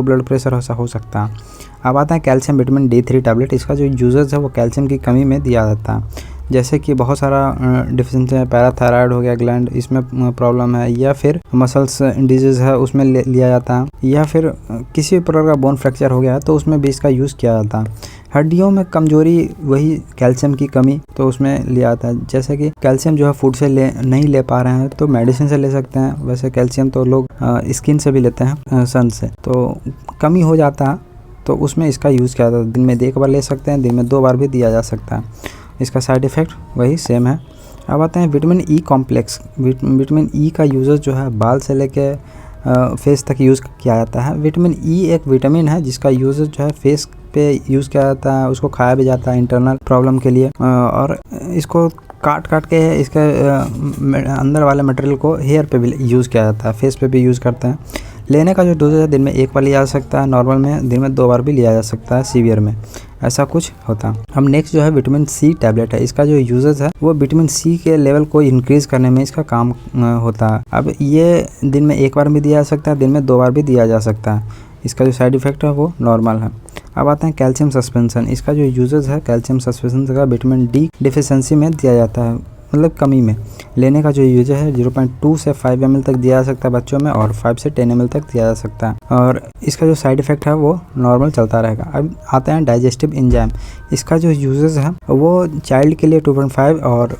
blood pressure ऐसा हो सकता है। अब आता है कैल्शियम विटामिन D3 टैबलेट। इसका जो यूजेस है वो कैल्शियम की कमी में दिया जाता है। जैसे कि बहुत सारा डिफिशिएंसी है, पैराथायराइड हो गया ग्लैंड, इसमें प्रॉब्लम है, या फिर मसल्स डिजीज़ है उसमें लिया जाता है, या फिर किसी प्रकार का बोन फ्रैक्चर हो गया है तो उसमें भी इसका यूज़ किया जाता है। हड्डियों में कमजोरी, वही कैल्शियम की कमी, तो उसमें लिया जाता है। जैसे कि कैल्शियम जो है फूड से नहीं ले पा रहे हैं तो मेडिसिन से ले सकते हैं। वैसे कैल्शियम तो लोग स्किन से भी लेते हैं, सन से, तो कमी हो जाता है तो उसमें इसका यूज़ किया जाता है। दिन में 1 बार ले सकते हैं, दिन में 2 बार भी दिया जा सकता है। इसका साइड इफ़ेक्ट वही सेम है। अब आते हैं vitamin E complex. Vitamin E का यूज़ जो है बाल से लेके फेस तक यूज़ किया जाता है। विटामिन ई एक विटामिन है जिसका यूज़ जो है फेस पे यूज़ किया जाता है, उसको खाया भी जाता है इंटरनल प्रॉब्लम के लिए, और इसको काट के इसके अंदर वाले मटेरियल को हेयर पे भी यूज़ किया जाता है, फेस पे भी यूज़ करते हैं। लेने का जो डोजेज है दिन में 1 बार लिया जा सकता है, नॉर्मल में दिन में 2 बार भी लिया जा सकता है, सीवियर में ऐसा कुछ होता है। हम नेक्स्ट जो है विटामिन सी टैबलेट है। इसका जो यूजेस है वो विटामिन सी के लेवल को इंक्रीज़ करने में इसका काम होता है। अब ये दिन में 1 बार भी दिया जा सकता है, दिन में 2 बार भी दिया जा सकता है। इसका जो साइड इफ़ेक्ट है वो नॉर्मल है। अब आते हैं कैल्शियम सस्पेंशन। इसका जो यूजेस है कैल्शियम सस्पेंशन का विटामिन डी डिफिशिएंसी में दिया जाता है, मतलब कमी में। लेने का जो यूज है 0.2 से 5 ml तक दिया जा सकता है बच्चों में, और 5 से 10 ml तक दिया जा सकता है। और इसका जो साइड इफ़ेक्ट है वो नॉर्मल चलता रहेगा। अब आते हैं डाइजेस्टिव एंजाइम। इसका जो यूजेस है वो चाइल्ड के लिए 2.5 और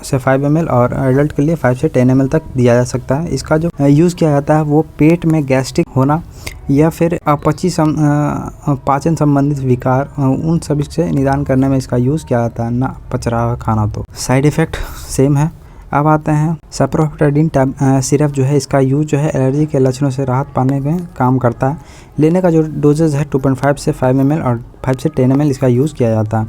से 5 ml और एडल्ट के लिए 5 से 10 ml तक दिया जा सकता है। इसका जो यूज़ किया जाता है वो पेट में गैस्ट्रिक होना या फिर पाचन संबंधित विकार, उन सभी से निदान करने में इसका यूज़ किया जाता है, ना पच रहा है खाना तो। साइड इफ़ेक्ट सेम है। अब आते हैं सेप्रोफ्रेडिन सिरप जो है, इसका यूज़ जो है एलर्जी के लक्षणों से राहत पाने में काम करता है। लेने का जो डोजेज है 2.5 से 5 ml और 5 से 10 ml इसका यूज़ किया जाता है,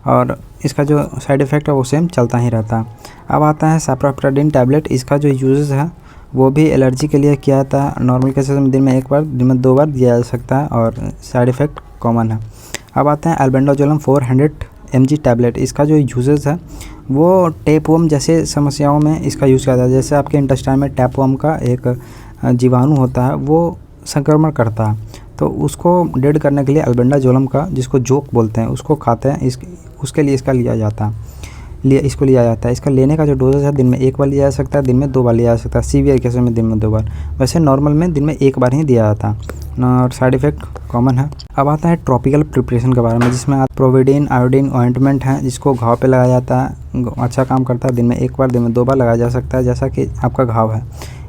और इसका जो साइड इफ़ेक्ट है वो सेम चलता ही रहता है। अब आता है सेप्रोफ्रेडिन टैबलेट। इसका जो यूजेस है वो भी एलर्जी के लिए किया जाता है। नॉर्मल केसेस में दिन में 1 बार, दिन में 2 बार दिया जा सकता है, और साइड इफ़ेक्ट कॉमन है। अब आते हैं एल्बेंडाजोलम 400 mg टैबलेट। इसका जो यूजेस है वो टैपवर्म जैसे समस्याओं में इसका यूज़ किया जाता है। जैसे आपके इंटेस्टाइन में टैपवर्म का एक जीवाणु होता है, वो संक्रमण करता है, तो उसको डेड करने के लिए एल्बेंडाजोलम का, जिसको जोक बोलते हैं, उसको खाते हैं। उसके लिए इसका लिया जाता है। इसका लेने का जो डोजेज है दिन में 1 बार लिया जा सकता है, दिन में 2 बार लिया जा सकता है। सीवियर केसेस में दिन में 2 बार, वैसे नॉर्मल में दिन में 1 बार ही दिया जाता है, और साइड इफ़ेक्ट कॉमन है। अब आता है ट्रॉपिकल प्रिपरेशन के बारे में, जिसमें प्रोविडीन आयोडीन ऑइंटमेंट है, जिसको घाव पे लगाया जाता है। अच्छा काम करता है, दिन में 1 बार, दिन में 2 बार लगाया जा सकता है, जैसा कि आपका घाव है।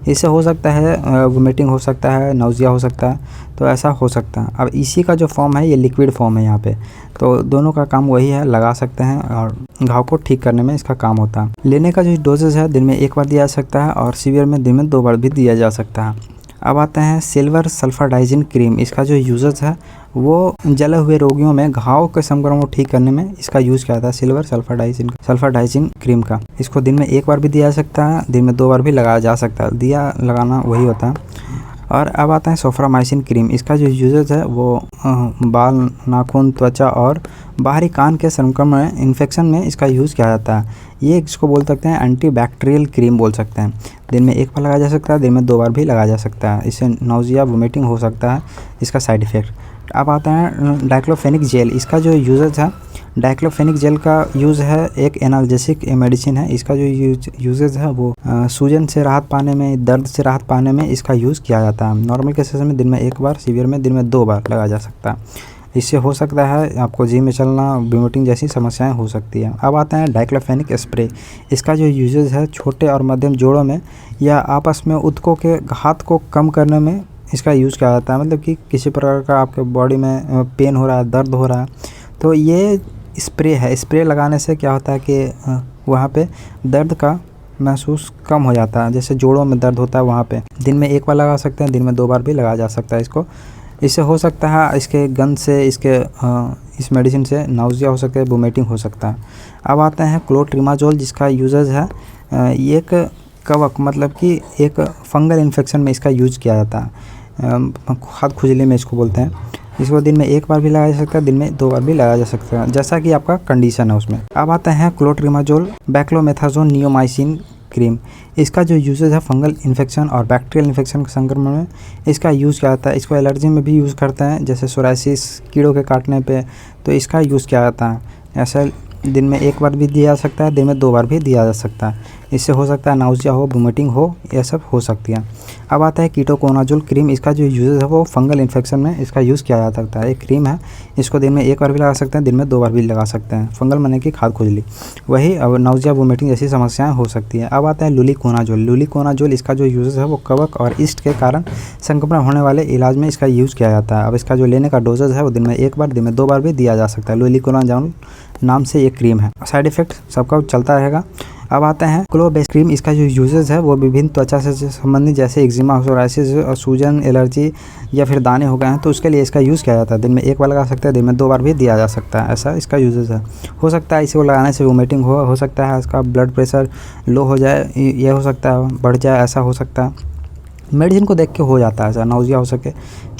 इससे हो सकता है वोमिटिंग हो सकता है, नाउजिया हो सकता है, तो ऐसा हो सकता है। अब इसी का जो फॉर्म है ये लिक्विड फॉर्म है यहाँ पे, तो दोनों का काम वही है, लगा सकते हैं और घाव को ठीक करने में इसका काम होता है। लेने का जो डोजेज है दिन में 1 बार दिया जा सकता है, और सीवियर में दिन में 2 बार भी दिया जा सकता है। अब आते हैं सिल्वर सल्फाडाइजिन क्रीम। इसका जो यूजेस है वो जले हुए रोगियों में घाव के संक्रमण को ठीक करने में इसका यूज़ किया जाता है, सिल्वर सल्फाडाइजिन क्रीम का। इसको दिन में 1 बार भी दिया जा सकता है, दिन में 2 बार भी लगाया जा सकता है। दिया लगाना वही होता है। और अब आता है सोफ्रामाइसिन क्रीम। इसका जो यूजेज है वो बाल, नाखून, त्वचा और बाहरी कान के संक्रमण इन्फेक्शन में इसका यूज़ किया जाता है। ये इसको बोल सकते हैं एंटीबैक्टीरियल क्रीम बोल सकते हैं। दिन में 1 बार लगाया जा सकता है, दिन में 2 बार भी लगाया जा सकता है। इससे नाउजिया, वोमिटिंग हो सकता है, इसका साइड इफ़ेक्ट। अब आता है डाइक्लोफेनिक जेल। इसका जो यूजेज है, डाइक्लोफेनिक जेल का यूज़ है एक एनाल्जेसिक मेडिसिन है। इसका जो यूजेज है वो सूजन से राहत पाने में, दर्द से राहत पाने में इसका यूज़ किया जाता है। नॉर्मल केसेस में दिन में 1 बार, सीवियर में दिन में 2 बार लगाया जा सकता है। इससे हो सकता है आपको जिम में चलना, वोमिटिंग जैसी समस्याएं हो सकती हैं। अब आते हैं डाइक्लोफेनिक स्प्रे। इसका जो यूजेज है छोटे और मध्यम जोड़ों में या आपस में ऊतकों के घात को कम करने में इसका यूज़ किया जाता है। मतलब कि किसी प्रकार का आपके बॉडी में पेन हो रहा है, दर्द हो रहा है, तो ये स्प्रे है। स्प्रे लगाने से क्या होता है कि वहाँ पे दर्द का महसूस कम हो जाता है। जैसे जोड़ों में दर्द होता है वहाँ पे दिन में 1 बार लगा सकते हैं, दिन में 2 बार भी लगाया जा सकता है इसको। इससे हो सकता है इसके गंध से, इस मेडिसिन से नाउजिया हो सकता है, वोमिटिंग हो सकता है। अब आते हैं क्लोट्रिमाजोल, जिसका यूजेज है एक कवक, मतलब कि एक फंगल इन्फेक्शन में इसका यूज किया जाता है। खाद खुजली में इसको बोलते हैं। इसको दिन में 1 बार भी लगाया जा सकता है, दिन में 2 बार भी लगाया जा सकता है, जैसा कि आपका कंडीशन है उसमें। अब आते हैं क्लोट्रिमाजोल बैक्लोमेथाजोन नियोमाइसिन क्रीम। इसका जो यूजेज है फंगल इन्फेक्शन और बैक्टीरियल इन्फेक्शन के संक्रमण में इसका यूज़ किया जाता है। इसको एलर्जी में भी यूज़ करते हैं, जैसे सोराइसिस, कीड़ों के काटने पे, तो इसका यूज़ किया जाता है। ऐसा दिन में 1 बार भी दिया जा सकता है, दिन में 2 बार भी दिया जा सकता है। इससे हो सकता है नाउजिया हो, वोमिटिंग हो, ये सब हो सकती है। अब आता है कीटोकोनाजोल क्रीम। इसका जो यूज़ है वो फंगल इन्फेक्शन में इसका यूज़ किया जा सकता है। एक क्रीम है, इसको दिन में 1 बार भी लगा सकते हैं, दिन में 2 बार भी लगा सकते हैं। फंगल माने कि खाद खुजली, वही अब नाउजिया, वोमिटिंग जैसी समस्याएं हो सकती है। अब आता है लुलिकोनाजोल। लुलिकोनाजोल, इसका जो यूज़ है वो कवक और ईस्ट के कारण संक्रमण होने वाले इलाज में इसका यूज़ किया जाता है। अब इसका जो लेने का डोजेज है वो दिन में 1 बार, दिन में 2 बार भी दिया जा सकता है। लुलिकोनाजोल नाम से ये क्रीम है। साइड इफ़ेक्ट सबका चलता रहेगा। अब आते हैं क्लोबेस क्रीम। इसका जो यूजेज है वो विभिन्न त्वचा से संबंधित, जैसे एक्जिमा, सोराइसिस, सूजन, एलर्जी या फिर दाने हो गए हैं, तो उसके लिए इसका यूज़ किया जाता है। दिन में 1 बार लगा सकते हैं, दिन में 2 बार भी दिया जा सकता है। ऐसा इसका यूजेज है। हो सकता है इसको लगाने से वोमिटिंग हो सकता है, इसका ब्लड प्रेशर लो हो जाए, ये हो सकता है, बढ़ जाए, ऐसा हो सकता है। मेडिसिन को देख के हो जाता है ऐसा, नाउजिया हो सके,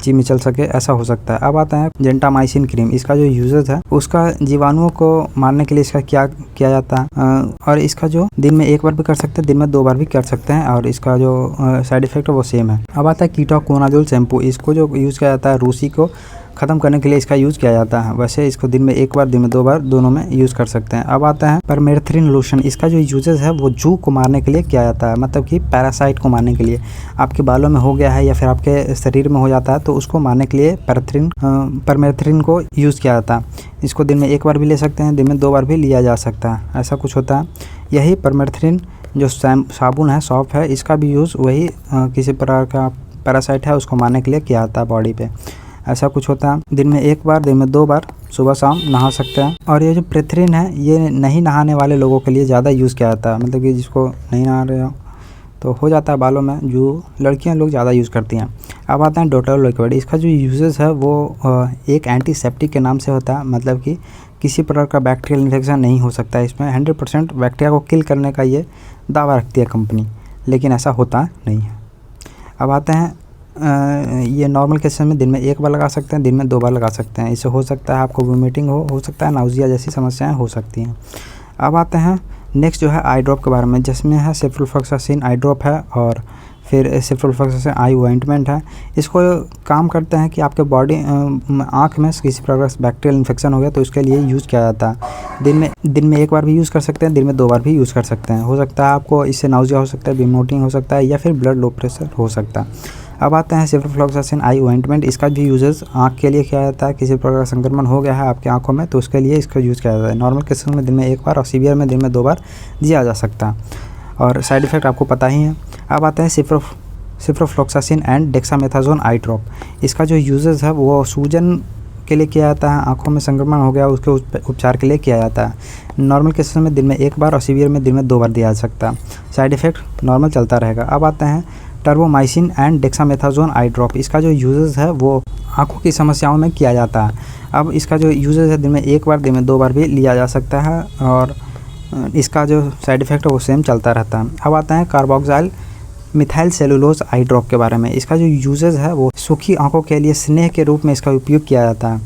जिम में चल सके, ऐसा हो सकता है। अब आता है जेंटामाइसिन क्रीम। इसका जो यूजेज है उसका जीवाणुओं को मारने के लिए इसका क्या किया जाता है, और इसका जो दिन में 1 बार भी कर सकते हैं, दिन में 2 बार भी कर सकते हैं, और इसका जो साइड इफेक्ट है वो सेम है। अब आता है कीटोकोनाजोल शैम्पू। इसको जो यूज़ किया जाता है रूसी को ख़त्म करने के लिए इसका यूज़ किया जाता है। वैसे इसको दिन में 1 बार, दिन में 2 बार, दोनों में यूज़ कर सकते हैं। अब आता है परमेथ्रिन लोशन। इसका जो यूजेज है वो जू को मारने के लिए किया जाता है, मतलब कि पैरासाइट को मारने के लिए। आपके बालों में हो गया है या फिर आपके शरीर में हो जाता है तो उसको मारने के लिए परमेथ्रिन को यूज़ किया जाता है। इसको दिन में 1 बार भी ले सकते हैं, दिन में 2 बार भी लिया जा सकता है, ऐसा कुछ होता है। यही परमेथ्रिन जो साबुन है, सॉप है, इसका भी यूज़ वही किसी प्रकार का पैरासाइट है उसको मारने के लिए किया जाता है बॉडी पे, ऐसा कुछ होता है। दिन में 1 बार, दिन में 2 बार सुबह शाम नहा सकते हैं। और ये जो प्रेथ्रिन है ये नहीं नहाने वाले लोगों के लिए ज़्यादा यूज़ किया जाता है, मतलब कि जिसको नहीं नहा रहे हो तो हो जाता है बालों में, जो लड़कियां लोग ज़्यादा यूज़ करती हैं। अब आता है डेटॉल लिक्विड। इसका जो यूजेस है वो एक एंटीसेप्टिक के नाम से होता है, मतलब कि किसी प्रकार का बैक्टीरियल इन्फेक्शन नहीं हो सकता है इसमें। 100% बैक्टीरिया को किल करने का ये दावा रखती है कंपनी, लेकिन ऐसा होता नहीं है। अब आते हैं ये नॉर्मल केसेस में दिन में 1 बार लगा सकते हैं, दिन में 2 बार लगा सकते हैं। इससे हो सकता है आपको वोमिटिंग हो सकता है, नाउजिया जैसी समस्याएं हो सकती हैं। अब आते हैं नेक्स्ट जो है आई ड्रॉप के बारे में, जिसमें है सेफ्रोफ्लॉक्सासिन आई ड्रॉप है और फिर सेफ्रोफ्लॉक्सासिन आई ऑइंटमेंट है। इसको काम करते हैं कि आपके बॉडी आँख में किसी प्रकार का बैक्टीरियल इन्फेक्शन हो गया तो उसके लिए यूज़ किया जाता है। दिन में 1 बार भी यूज़ कर सकते हैं, दिन में 2 बार भी यूज़ कर सकते हैं। हो सकता है आपको इससे नाउजिया हो सकता है, वोमिटिंग हो सकता है, या फिर ब्लड लो प्रेशर हो सकता है। अब आते हैं सेफ्रोफ्लॉक्सासिन आई ऑइंटमेंट। इसका भी यूजेस आँख के लिए किया जाता है। किसी प्रकार का संक्रमण हो गया है आपकी आंखों में तो उसके लिए इसका यूज़ किया जाता है। नॉर्मल केसेस में दिन में 1 बार और सीवियर में दिन में 2 बार दिया जा सकता है, और साइड इफ़ेक्ट आपको पता ही है। अब आता है सेफ्रोफ्लॉक्सासिन एंड डेक्सामेथासोन आई ड्रॉप। इसका जो यूजेस है वो सूजन के लिए किया जाता है, आंखों में संक्रमण हो गया उसके उपचार के लिए किया जाता है। नॉर्मल केसेस में दिन में 1 बार और सीवियर में दिन में 2 बार दिया जा सकता है। साइड इफ़ेक्ट नॉर्मल चलता रहेगा। अब आते हैं टर्बोमाइसिन एंड डेक्सामेथासोन आई ड्रॉप। इसका जो यूजेस है वो आँखों की समस्याओं में किया जाता है। अब इसका जो यूजेस है दिन में 1 बार, दिन में 2 बार भी लिया जा सकता है, और इसका जो साइड इफ़ेक्ट है वो सेम चलता रहता है। अब आता है कार्बोक्सिल मिथाइल सेलुलोज आई ड्रॉप के बारे में। इसका जो यूजेस है वो सूखी आंखों के लिए स्नेह के रूप में इसका उपयोग किया जाता है।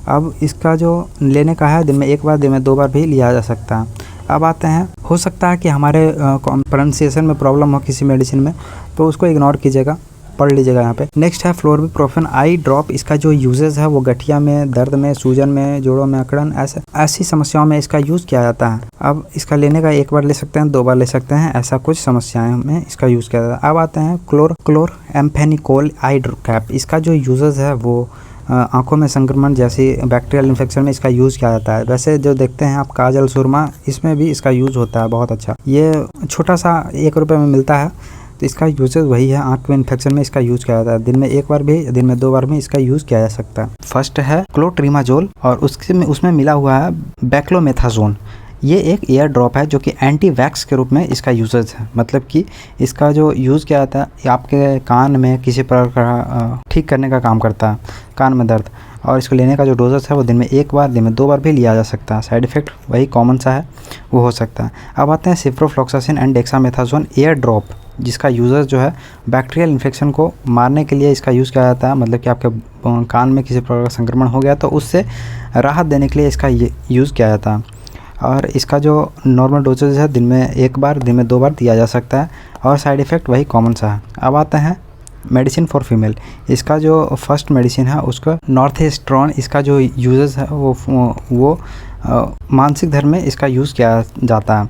अब इसका जो लेने का है दिन में 1 बार, दिन में 2 बार भी लिया जा सकता है। अब आते हैं, हो सकता है कि हमारे प्रोनाउंसिएशन में प्रॉब्लम हो किसी मेडिसिन में, तो उसको इग्नोर कीजिएगा, पढ़ लीजिएगा यहाँ पे। नेक्स्ट है फ्लोरबिप्रोफेन आई ड्रॉप। इसका जो यूजेस है वो गठिया में, दर्द में, सूजन में, जोड़ों में अकड़न, ऐसी समस्याओं में इसका यूज़ किया जाता है। अब इसका लेने का 1 बार ले सकते हैं, 2 बार ले सकते हैं, ऐसा कुछ समस्याएं में इसका यूज़ किया जाता है। अब आते हैं क्लोरएम्फेनिकोल आई कैप। इसका जो यूजेस है वो आंखों में संक्रमण जैसी बैक्टीरियल इन्फेक्शन में इसका यूज़ किया जाता है। वैसे जो देखते हैं आप काजल, सुरमा, इसमें भी इसका यूज़ होता है, बहुत अच्छा। ये छोटा सा 1 रुपये में मिलता है, तो इसका यूजेस वही है, आंख में इन्फेक्शन में इसका यूज़ किया जाता है। दिन में 1 बार भी, दिन में 2 बार भी इसका यूज़ किया जा सकता है। फर्स्ट है क्लोट्रिमाजोल और उसमें मिला हुआ है बैक्लोमेथाजोन। ये एक एयर ड्रॉप है जो कि एंटी वैक्स के रूप में इसका यूजेस है। मतलब कि इसका जो यूज़ किया जाता है आपके कान में किसी प्रकार का ठीक करने का काम करता है, कान में दर्द। और इसको लेने का जो डोजेस है वो दिन में 1 बार, दिन में 2 बार भी लिया जा सकता है। साइड इफ़ेक्ट वही कॉमन सा है, वो हो सकता है। अब आते हैं ciprofloxacin and dexamethasone air drop, जिसका यूजेस जो है बैक्टीरियल इन्फेक्शन को मारने के लिए इसका यूज़ किया जाता है। मतलब कि आपके कान में किसी प्रकार का संक्रमण हो गया तो उससे राहत देने के लिए इसका यूज़ किया जाता है। और इसका जो नॉर्मल डोजेज है दिन में 1 बार, दिन में 2 बार दिया जा सकता है और साइड इफ़ेक्ट वही कॉमन सा है। अब आते हैं मेडिसिन फॉर फीमेल। इसका जो फर्स्ट मेडिसिन है उसका नॉर्थएस्ट्रॉन। इसका जो यूजेस है वो मानसिक धर्म में इसका यूज़ किया जाता है।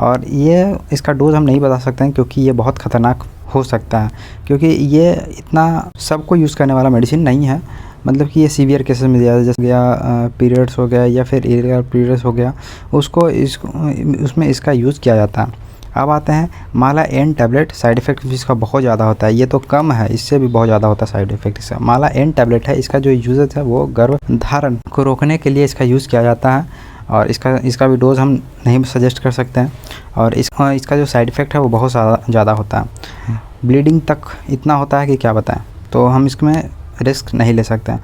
और ये इसका डोज हम नहीं बता सकते हैं क्योंकि ये बहुत ख़तरनाक हो सकता है, क्योंकि ये इतना सबको यूज़ करने वाला मेडिसिन नहीं है। मतलब कि ये सीवियर केसेस में दिया, जैसे गया पीरियड्स हो गया या फिर इरेगुलर पीरियड्स हो गया, उसमें इसका यूज़ किया जाता है। अब आते हैं माला एन टैबलेट। साइड इफ़ेक्ट इसका बहुत ज़्यादा होता है, ये तो कम है, इससे भी बहुत ज़्यादा होता है साइड इफ़ेक्ट इसका। माला एन टैबलेट है, इसका जो यूजेज है वो गर्भधारण को रोकने के लिए इसका यूज़ किया जाता है। और इसका भी डोज हम नहीं सजेस्ट कर सकते हैं। और इसका जो साइड इफ़ेक्ट है वो बहुत ज़्यादा होता है, ब्लीडिंग तक इतना होता है कि क्या बताएं, तो हम इसमें रिस्क नहीं ले सकते हैं।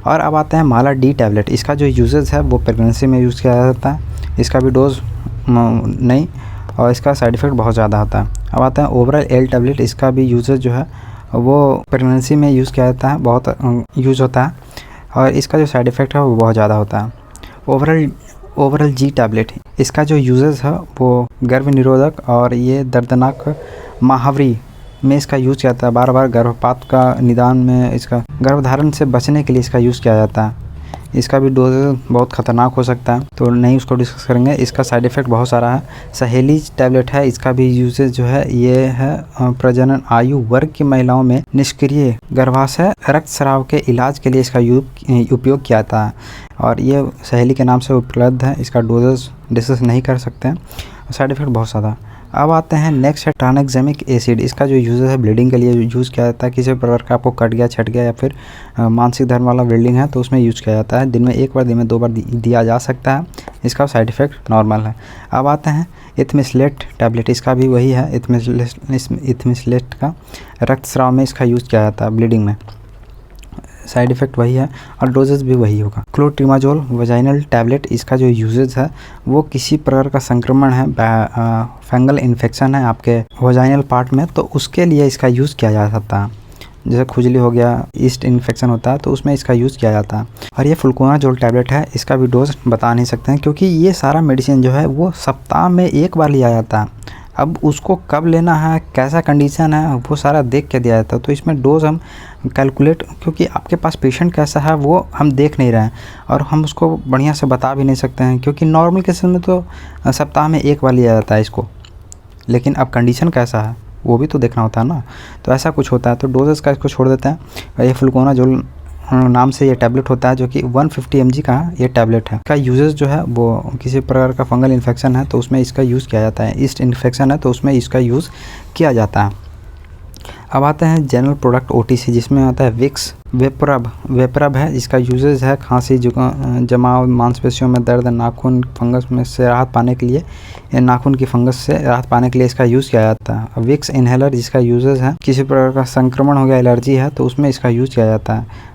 और अब आते हैं माला डी टैबलेट। इसका जो यूजेस है वो प्रेगनेंसी में यूज़ किया जाता है, इसका भी डोज नहीं, और इसका साइड इफ़ेक्ट बहुत ज़्यादा होता है। अब आते हैं ओवरल एल टैबलेट। इसका भी यूजेस जो है वो प्रेगनेंसी में यूज़ किया जाता है, बहुत यूज़ होता है, और इसका जो साइड इफ़ेक्ट है वो बहुत ज़्यादा होता है। ओवरल जी टैबलेट, इसका जो यूजेस है वो गर्भ निरोधक और ये दर्दनाक महावरी में इसका यूज़ किया जाता है। बार बार गर्भपात का निदान में, इसका गर्भधारण से बचने के लिए इसका यूज़ किया जाता है। इसका भी डोज बहुत ख़तरनाक हो सकता है, तो नहीं उसको डिस्कस करेंगे। इसका साइड इफ़ेक्ट बहुत सारा है। सहेली टैबलेट है, इसका भी यूजेज जो है ये है प्रजनन आयु वर्ग की महिलाओं में निष्क्रिय गर्भाशय रक्तस्राव के इलाज के लिए इसका उपयोग किया जाता है, और ये सहेली के नाम से उपलब्ध है। इसका डोजेस डिस्कस नहीं कर सकते हैं, साइड इफ़ेक्ट बहुत ज़्यादा। अब आते हैं नेक्स्ट है ट्रानेक्सामिक एसिड। इसका जो यूज़ है ब्लीडिंग के लिए यूज़ किया जाता है। किसी प्रकार का आपको कट गया, छट गया या फिर मानसिक धर्म वाला ब्लीडिंग है तो उसमें यूज़ किया जाता है। दिन में 1 बार, दिन में 2 बार दिया जा सकता है। इसका साइड इफ़ेक्ट नॉर्मल है। अब आते हैं इथमिसलेट टैबलेट। इसका भी वही है, इथमिसलेट का रक्तस्राव में इसका यूज़ किया जाता है, ब्लीडिंग में। साइड इफ़ेक्ट वही है और डोजेस भी वही होगा। Clotrimazole vaginal tablet. इसका जो यूजेस है वो किसी प्रकार का संक्रमण है, फंगल इन्फेक्शन है आपके वजाइनल पार्ट में, तो उसके लिए इसका यूज़ किया जा सकता है। जैसे खुजली हो गया, ईस्ट इन्फेक्शन होता है तो उसमें इसका यूज़ किया जाता है। और ये फ्लूकोनाजोल टैबलेट है, इसका भी डोज बता नहीं सकते हैं क्योंकि ये सारा मेडिसिन जो है वो सप्ताह में 1 बार लिया जाता है। अब उसको कब लेना है, कैसा कंडीशन है, वो सारा देख के दिया जाता है। तो इसमें डोज हम कैलकुलेट, क्योंकि आपके पास पेशेंट कैसा है वो हम देख नहीं रहे हैं और हम उसको बढ़िया से बता भी नहीं सकते हैं, क्योंकि नॉर्मल केसेस में तो सप्ताह में 1 बार लिया जाता है इसको। लेकिन अब कंडीशन कैसा है वो भी तो देखना होता है ना, तो ऐसा कुछ होता है। तो डोजेस का इसको छोड़ देते हैं। ये फ्लूकोनाजोल नाम से ये टैबलेट होता है, जो कि 150 mg का ये टैबलेट है। इसका यूजेस जो है वो किसी प्रकार का फंगल इन्फेक्शन है तो उसमें इसका यूज़ किया जाता है। ईस्ट इन्फेक्शन है तो उसमें इसका यूज़ किया जाता है। अब आते हैं जनरल प्रोडक्ट OTC, जिसमें आता है विक्स वेपरब है। इसका यूजेस है खांसी, जमाव, मांसपेशियों में दर्द, नाखून फंगस में से राहत पाने के लिए, नाखून की फंगस से राहत पाने के लिए इसका यूज़ किया जाता है। विक्स इनहेलर, जिसका यूजेस है किसी प्रकार का संक्रमण हो गया, एलर्जी है तो उसमें इसका यूज़ किया जाता है।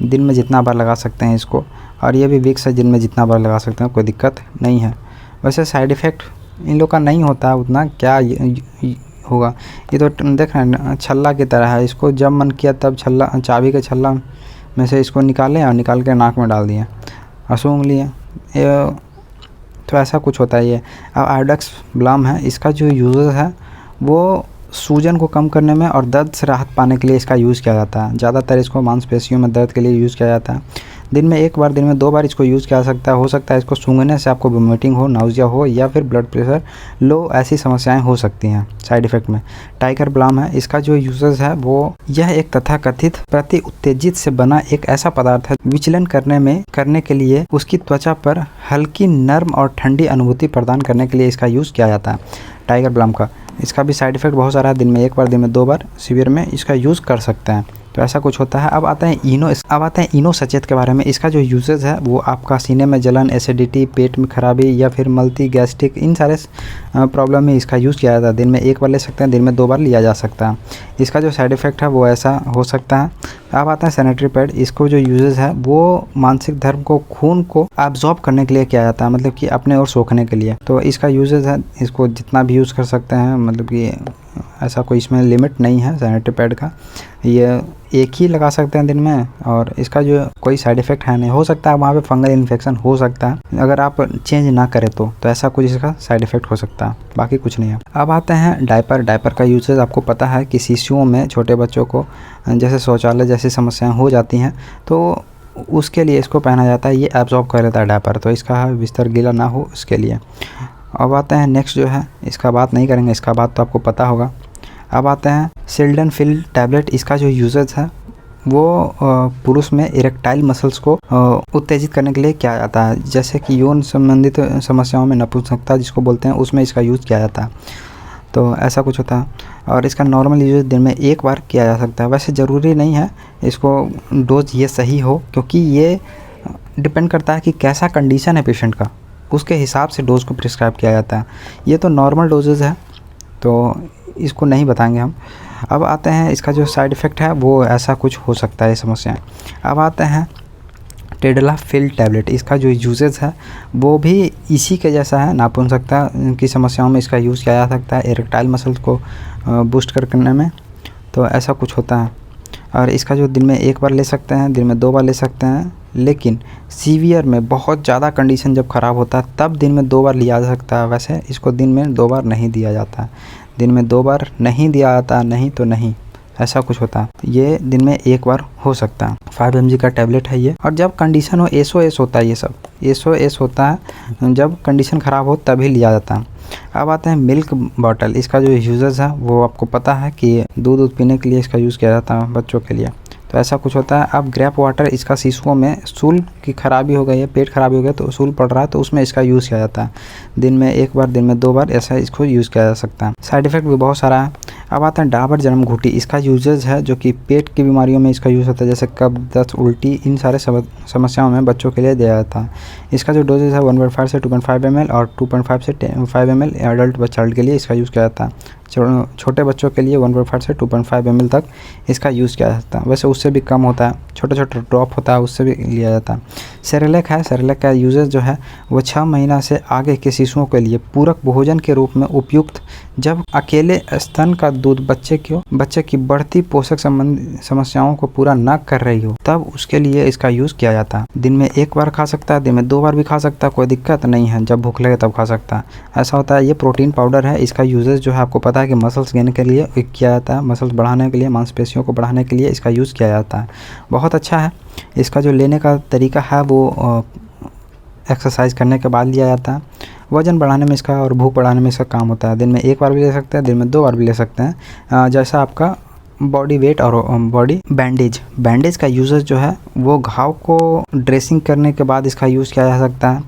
दिन में जितना बार लगा सकते हैं इसको, और ये भी विक्स है, दिन में जितना बार लगा सकते हैं, कोई दिक्कत नहीं है। वैसे साइड इफ़ेक्ट इन लोग का नहीं होता उतना, क्या होगा। ये तो देख रहे हैं छल्ला की तरह है, इसको जब मन किया तब छल्ला, चाबी के छल्ला में से इसको निकाले और निकाल के नाक में डाल दिए और सूंघ लिए। ये तो ऐसा कुछ होता है ये। अब आयोडेक्स बाल्म है, इसका जो यूज़ है वो सूजन को कम करने में और दर्द से राहत पाने के लिए इसका यूज़ किया जाता है। ज़्यादातर इसको मांसपेशियों में दर्द के लिए यूज़ किया जाता है। दिन में 1 बार, दिन में 2 बार इसको यूज़ किया जा सकता है। हो सकता है इसको सूंघने से आपको वोमिटिंग हो, नाउजिया हो या फिर ब्लड प्रेशर लो, ऐसी समस्याएं हो सकती हैं साइड इफ़ेक्ट में। टाइगर बाल्म है, इसका जो यूजेस है वो यह एक तथाकथित प्रति उत्तेजित से बना एक ऐसा पदार्थ है विचलन करने के लिए उसकी त्वचा पर हल्की, नर्म और ठंडी अनुभूति प्रदान करने के लिए इसका यूज़ किया जाता है टाइगर बाल्म का। इसका भी साइड इफ़ेक्ट बहुत सारा है, दिन में 1 बार, दिन में 2 बार सीवियर में इसका यूज़ कर सकते हैं। तो ऐसा कुछ होता है। अब आते हैं इनो सचेत के बारे में। इसका जो यूजेज है वो आपका सीने में जलन, एसिडिटी, पेट में खराबी या फिर मल्टी गैस्ट्रिक, इन सारे प्रॉब्लम में इसका यूज़ किया जाता है। दिन में 1 बार ले सकते हैं, दिन में 2 बार लिया जा सकता है। इसका जो साइड इफ़ेक्ट है वो ऐसा हो सकता है। अब आता है सैनिटरी पैड। इसको जो यूजेज है वो मानसिक धर्म को, खून को एब्जॉर्ब करने के लिए किया जाता है, मतलब कि अपने और सोखने के लिए। तो इसका यूजेज है, इसको जितना भी यूज़ कर सकते हैं, मतलब कि ऐसा कोई इसमें लिमिट नहीं है सैनिटरी पैड का। ये एक ही लगा सकते हैं दिन में और इसका जो कोई साइड इफ़ेक्ट है नहीं। हो सकता है वहाँ पे फंगल इन्फेक्शन हो सकता है अगर आप चेंज ना करें तो ऐसा कुछ इसका साइड इफ़ेक्ट हो सकता है, बाकी कुछ नहीं है। अब आते हैं डायपर। डायपर का यूजेज आपको पता है कि शिशुओं में, छोटे बच्चों को जैसे शौचालय जैसी समस्याएं हो जाती हैं तो उसके लिए इसको पहना जाता है। ये एब्जॉर्ब कर लेता है डायपर, तो इसका बिस्तर गीला ना हो उसके लिए। अब आते हैं नेक्स्ट जो है, इसका बात नहीं करेंगे, इसका बात तो आपको पता होगा। अब आते हैं सिल्डेनाफिल टैबलेट। इसका जो यूजेज है वो पुरुष में इरेक्टाइल मसल्स को उत्तेजित करने के लिए किया जाता है, जैसे कि यौन संबंधित समस्याओं में नपुंसकता जिसको बोलते हैं, उसमें इसका यूज़ किया जाता है। तो ऐसा कुछ होता है और इसका नॉर्मल यूज दिन में 1 बार किया जा सकता है। वैसे ज़रूरी नहीं है इसको डोज ये सही हो, क्योंकि ये डिपेंड करता है कि कैसा कंडीशन है पेशेंट का, उसके हिसाब से डोज को प्रिस्क्राइब किया जाता है। ये तो नॉर्मल डोजेज है तो इसको नहीं बताएंगे हम। अब आते हैं इसका जो साइड इफ़ेक्ट है वो ऐसा कुछ हो सकता है, ये समस्याएं। अब आते हैं टेडलाफिल टैबलेट। इसका जो यूजेज है वो भी इसी के जैसा है, नापुंसकता की समस्याओं में इसका यूज़ किया जा सकता है, इरेक्टाइल मसल्स को बूस्ट करने में। तो ऐसा कुछ होता है और इसका जो दिन में 1 बार ले सकते हैं, दिन में 2 बार ले सकते हैं, लेकिन सीवियर में बहुत ज़्यादा कंडीशन जब ख़राब होता है तब दिन में 2 बार लिया जा सकता है। वैसे इसको दिन में 2 बार नहीं दिया जाता है, दिन में 2 बार नहीं दिया जाता, नहीं तो नहीं, ऐसा कुछ होता है। ये दिन में 1 बार हो सकता है। 5 mg का टैबलेट है ये। और जब कंडीशन हो, SOS होता है, ये सब SOS होता है, जब कंडीशन ख़राब हो तभी लिया जाता है। अब आते हैं मिल्क बॉटल। इसका जो यूजेस है वो आपको पता है कि दूध पीने के लिए इसका यूज़ किया जाता है बच्चों के लिए। तो ऐसा कुछ होता है। अब ग्रेप वाटर, इसका शिशुओं में सूल की खराबी हो गई है, पेट खराबी हो गया तो सूल पड़ रहा है, तो उसमें इसका यूज़ किया जाता है। दिन में 1 बार, दिन में 2 बार, ऐसा इसको यूज़ किया जा सकता है। साइड इफ़ेक्ट भी बहुत सारा है। अब आता है डाबर जन्म घुटी। इसका यूजेज है जो कि पेट की बीमारियों में इसका यूज़ होता है, जैसे कब्ज, दस्त, उल्टी, इन सारे समस्याओं में बच्चों के लिए दिया जाता है। इसका जो डोजेज है 1.5 से 2.5 ml और 2.5 से 5 ml एडल्ट चाइल्ड के लिए इसका यूज़ किया जाता है। छोटे बच्चों के लिए 1.5 से 2.5 ml तक इसका यूज़ किया जाता है। वैसे उससे भी कम होता है, छोटा छोटा ड्रॉप होता है, उससे भी लिया जाता है। सेरेलैक है। सेरेलैक का यूजेज जो है वो 6 महीना से आगे के शिशुओं के लिए पूरक भोजन के रूप में उपयुक्त, जब अकेले स्तन का दूध बच्चे की बढ़ती पोषक संबंधी समस्याओं को पूरा न कर रही हो, तब उसके लिए इसका यूज़ किया जाता है। दिन में 1 बार खा सकता है, दिन में 2 बार भी खा सकता है, कोई दिक्कत नहीं है, जब भूख लगे तब खा सकता है, ऐसा होता है। ये प्रोटीन पाउडर है। इसका यूजेज जो है आपको पता है कि मसल्स गेन के लिए किया जाता है, मसल्स बढ़ाने के लिए, मांसपेशियों को बढ़ाने के लिए इसका यूज़ किया जाता है। बहुत अच्छा है। इसका जो लेने का तरीका है वो एक्सरसाइज करने के बाद लिया जाता है। वज़न बढ़ाने में इसका और भूख बढ़ाने में इसका काम होता है। दिन में 1 बार भी ले सकते हैं, दिन में 2 बार भी ले सकते हैं, जैसा आपका बॉडी वेट और बॉडी। बैंडेज का यूजेज जो है वो घाव को ड्रेसिंग करने के बाद इसका यूज़ किया जा सकता है,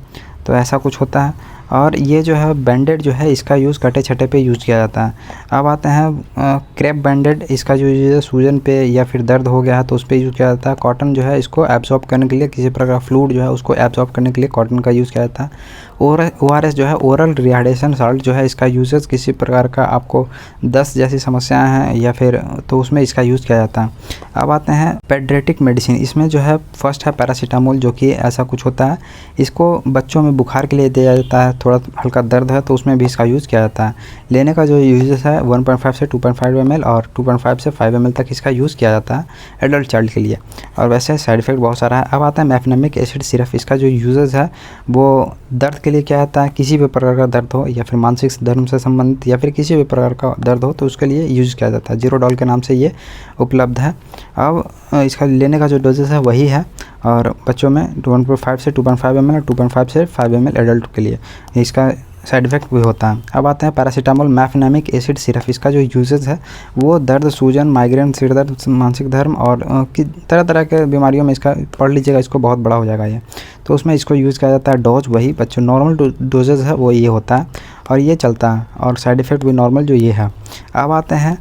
तो ऐसा कुछ होता है। और ये जो है बैंडेड जो है इसका यूज़ कटे छटे पे यूज़ किया जाता है। अब आते हैं क्रेप बैंडेड। इसका जो यूज़ है सूजन पे या फिर दर्द हो गया है तो उस पर यूज़ किया जाता है। कॉटन जो है इसको एब्जॉर्ब करने के लिए, किसी प्रकार फ्लूइड जो है उसको एब्जॉर्ब करने के लिए कॉटन का यूज़ किया जाता है। ORS जो है ओरल रिहाइड्रेशन साल्ट जो है इसका यूजेस किसी प्रकार का आपको दस्त जैसी समस्याएं हैं या फिर तो उसमें इसका यूज़ किया जाता है। अब आते हैं पेडियाट्रिक मेडिसिन। इसमें जो है फर्स्ट है पैरासीटामोल, जो कि ऐसा कुछ होता है, इसको बच्चों में बुखार के लिए दिया जाता है, थोड़ा हल्का दर्द है तो उसमें भी इसका यूज़ किया जाता है। लेने का जो यूजेस है 1.5 से 2.5 ml और 2.5 से 5 ml तक इसका यूज़ किया जाता है एडल्ट चाइल्ड के लिए। और वैसे साइड इफ़ेक्ट बहुत सारा है। अब आता है मेफेनेमिक एसिड सिरप। इसका जो यूजेस है वो दर्द के लिए क्या आता है, किसी भी प्रकार का दर्द हो या फिर मानसिक धर्म से संबंधित या फिर किसी भी प्रकार का दर्द हो तो उसके लिए यूज़ किया जाता है। ज़ीरोडॉल के नाम से ये उपलब्ध है। अब इसका लेने का जो डोजेस है वही है और बच्चों में 1.5 से 2.5 ml और 2.5 से 5 ml एडल्ट के लिए इसका साइड इफ़ेक्ट भी होता है। अब आते हैं पैरासीटामोल मेफेनेमिक एसिड सिरप। इसका जो यूजेस है वो दर्द, सूजन, माइग्रेन, सिर दर्द, मानसिक धर्म और तरह तरह के बीमारियों में इसका पढ़ लीजिएगा, इसको बहुत बड़ा हो जाएगा ये। तो उसमें इसको यूज़ किया जाता है। डोज वही बच्चों नॉर्मल डोजेज है वो ये होता है और ये चलता है और साइड इफ़ेक्ट भी नॉर्मल जो ये है। अब आते हैं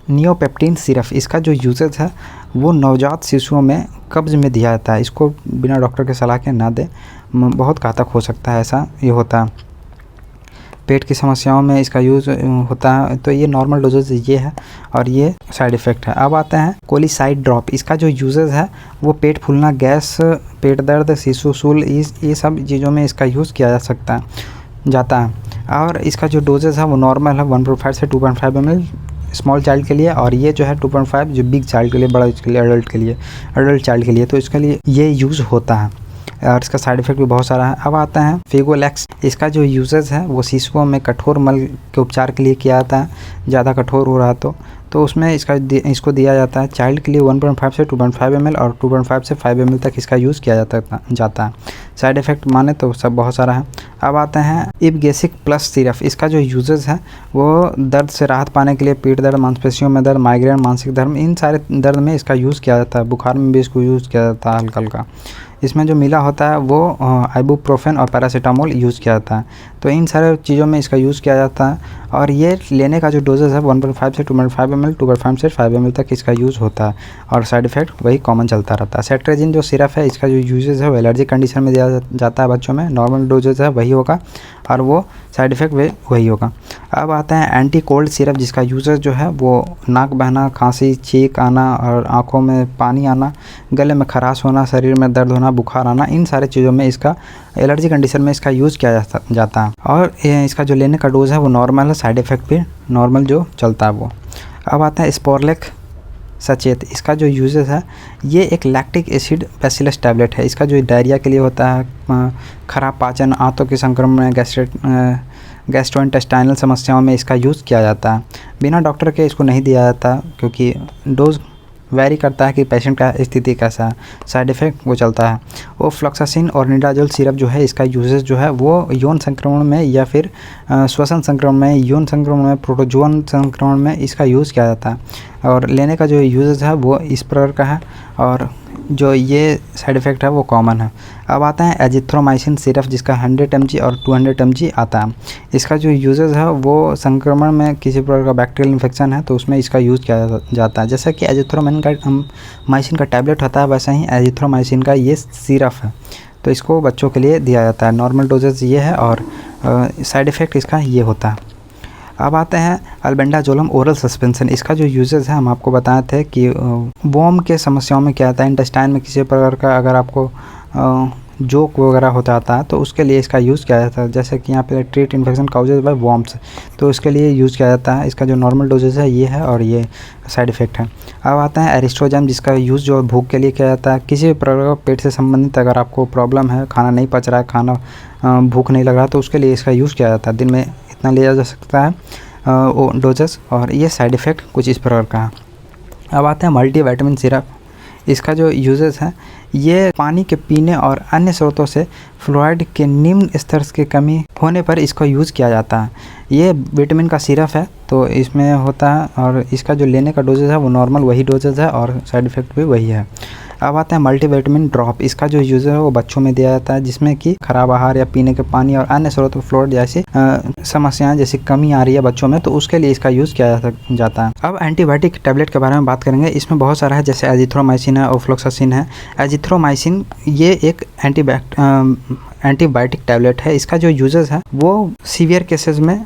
नियोपेप्टिन सिरप। इसका जो यूजेज है वो नवजात शिशुओं में कब्ज़ में दिया जाता है। इसको बिना डॉक्टर के सलाह के ना दें, बहुत घातक हो सकता है, ऐसा ये होता है। पेट की समस्याओं में इसका यूज़ होता है। तो ये नॉर्मल डोजेज ये है और ये साइड इफ़ेक्ट है। अब आते हैं कोलिसाइड ड्रॉप। इसका जो यूजेज है वो पेट फूलना, गैस, पेट दर्द, शिशु सूल, ये सब चीज़ों में इसका यूज़ किया जाता है। और इसका जो डोजेज है वो नॉर्मल है 1.5 से 2.5 ml स्मॉल चाइल्ड के लिए और ये जो है 2.5 जो बिग चाइल्ड के लिए, बड़ा के लिए, एडल्ट चाइल्ड के लिए। तो इसके लिए ये यूज़ होता है और इसका साइड इफ़ेक्ट भी बहुत सारा है। अब आता है फेगोलैक्स। इसका जो यूजेस है वो शिशुओं में कठोर मल के उपचार के लिए किया जाता है। ज़्यादा कठोर हो रहा तो उसमें इसको दिया जाता है। चाइल्ड के लिए 1.5 से 2.5 ml और 2.5 से 5 ml तक इसका यूज़ किया जाता है। साइड इफ़ेक्ट माने तो सब बहुत सारा है। अब आते हैं इबगेसिक प्लस सिरप। इसका जो यूजेस है वो दर्द से राहत पाने के लिए, पेट दर्द, मांसपेशियों में दर्द, माइग्रेन, मानसिक धर्म, इन सारे दर्द में इसका यूज़ किया जाता है। बुखार में भी इसको यूज़ किया जाता है हल्का हल्का। इसमें जो मिला होता है वो आइबुप्रोफेन और पैरासीटामोल यूज़ किया जाता है। तो इन सारे चीज़ों में इसका यूज़ किया जाता है और ये लेने का जो डोजेस है 1.5 से 2.5 ml, 2.5 से 5 ml तक इसका यूज़ होता है और साइड इफ़ेक्ट वही कॉमन चलता रहता है। सेट्रेजिन जो सिरप है इसका जो यूजेस है वो एलर्जी कंडीशन में दिया जाता है बच्चों में। नॉर्मल डोजेस है वही होगा और वो साइड इफ़ेक्ट वही होगा। अब आता है एंटी कोल्ड सिरप जिसका यूजेस जो है वो नाक बहना, खांसी, छींक आना और आँखों में पानी आना, गले में खराश होना, शरीर में दर्द होना, बुखार आना, इन सारे चीज़ों में इसका एलर्जी कंडीशन में इसका यूज़ किया जाता है। और इसका जो लेने का डोज है वो नॉर्मल है, साइड इफ़ेक्ट भी नॉर्मल जो चलता है वो। अब आता है स्पोरलेक सचेत। इसका जो यूजेस है ये एक लैक्टिक एसिड बैसिलस टैबलेट है। इसका जो डायरिया के लिए होता है, खराब पाचन, आंतों के संक्रमण, गैस्ट्रोइंटेस्टाइनल समस्याओं में इसका यूज़ किया जाता है। बिना डॉक्टर के इसको नहीं दिया जाता क्योंकि डोज वैरी करता है कि पेशेंट का स्थिति कैसा है, साइड इफ़ेक्ट वो चलता है। वो फ्लॉक्सासिन और निडाजोल सिरप जो है इसका यूजेस जो है वो यौन संक्रमण में या फिर श्वसन संक्रमण में, यौन संक्रमण में, प्रोटोजोन संक्रमण में इसका यूज़ किया जाता है और लेने का जो यूजेस है वो इस प्रकार का है और जो ये साइड इफ़ेक्ट है वो कॉमन है। अब आता है एजिथ्रोमाइसिन सिरप जिसका 100 mg और 200 mg आता है। इसका जो यूजेस है वो संक्रमण में किसी प्रकार का बैक्टीरियल इन्फेक्शन है तो उसमें इसका यूज़ किया जाता है। जैसा कि एजिथ्रोमाइसिन का टैबलेट होता है वैसा ही एजिथ्रोमाइसिन का ये सिरप है तो इसको बच्चों के लिए दिया जाता है। नॉर्मल डोजेज ये है और साइड इफ़ेक्ट इसका ये होता है। अब आते हैं अल्बेंडाजोलम ओरल सस्पेंशन। इसका जो यूजेस है हम आपको बताए थे कि वॉर्म के समस्याओं में क्या आता है, इंटेस्टाइन में किसी प्रकार का अगर आपको जोक वगैरह हो जाता है तो उसके लिए इसका यूज़ किया जाता है। जैसे कि यहाँ पे treat infection causes by worms तो उसके लिए यूज़ किया जाता है। इसका जो नॉर्मल डोजेज है ये है और ये साइड इफ़ेक्ट है। अब आता है एरिस्ट्रोजम जिसका यूज़ जो भूख के लिए किया जाता है। किसी भी प्रकार का पेट से संबंधित अगर आपको प्रॉब्लम है, खाना नहीं पच रहा है, खाना भूख नहीं लग रहा तो उसके लिए इसका यूज़ किया जाता है। दिन में इतना लिया जा सकता है वो डोजेस और ये साइड इफ़ेक्ट कुछ इस प्रकार का है। अब आते हैं मल्टीविटामिन सिरप। इसका जो यूजेस है ये पानी के पीने और अन्य स्रोतों से फ्लोराइड के निम्न स्तर की कमी होने पर इसको यूज़ किया जाता है। ये विटामिन का सिरप है तो इसमें होता है और इसका जो लेने का डोजेज है वो नॉर्मल वही डोजेज है और साइड इफ़ेक्ट भी वही है। अब आता है मल्टीविटामिन ड्रॉप। इसका जो यूज़ है वो बच्चों में दिया जाता है जिसमें कि खराब आहार या पीने के पानी और अन्य स्रोतों फ्लोराइड जैसी समस्याएं जैसी कमी आ रही है बच्चों में तो उसके लिए इसका यूज़ किया जाता है। अब एंटीबायोटिक टैबलेट के बारे में बात करेंगे। इसमें बहुत सारा है जैसे एजिथ्रोमाइसिन है, ओफ्लोक्सासिन है। एजिथ्रोमाइसिन ये एक एंटीबायोटिक टैबलेट है। इसका जो यूजेस है वो सीवियर केसेस में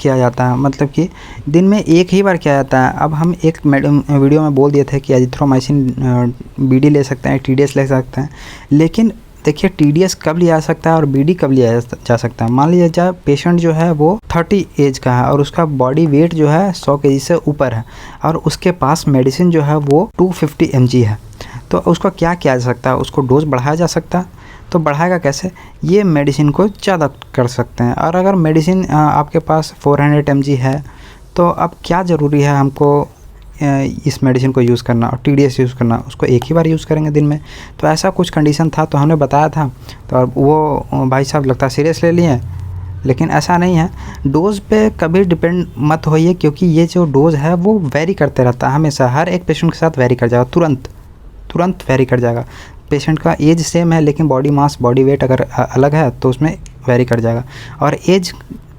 किया जाता है, मतलब कि दिन में एक ही बार किया जाता है। अब हम एक वीडियो में बोल दिए थे कि एजिथ्रोमाइसिन बीडी ले सकते हैं, TDS ले सकते हैं, लेकिन देखिए TDS कब लिया जा सकता है और BD कब लिया जा सकता है। मान लीजिए जब पेशेंट जो है वो 30 एज का है और उसका बॉडी वेट जो है 100 kg से ऊपर है और उसके पास मेडिसिन जो है वो 250 mg है, तो उसको क्या किया जा सकता है, उसको डोज बढ़ाया जा सकता है। तो बढ़ाएगा कैसे, ये मेडिसिन को ज़्यादा कर सकते हैं। और अगर मेडिसिन आपके पास 400 mg है तो अब क्या ज़रूरी है हमको इस मेडिसिन को यूज़ करना और TDS यूज़ करना, उसको एक ही बार यूज़ करेंगे दिन में। तो ऐसा कुछ कंडीशन था तो हमने बताया था, तो अब वो भाई साहब लगता है सीरियस ले लिए, लेकिन ऐसा नहीं है। डोज़ पे कभी डिपेंड मत होइए, क्योंकि ये जो डोज़ है वो वेरी करते रहता है हमेशा, हर एक पेशेंट के साथ वेरी कर जाएगा, तुरंत वेरी कर जाएगा। पेशेंट का एज सेम है लेकिन बॉडी मास बॉडी वेट अगर अलग है तो उसमें वेरी कर जाएगा, और एज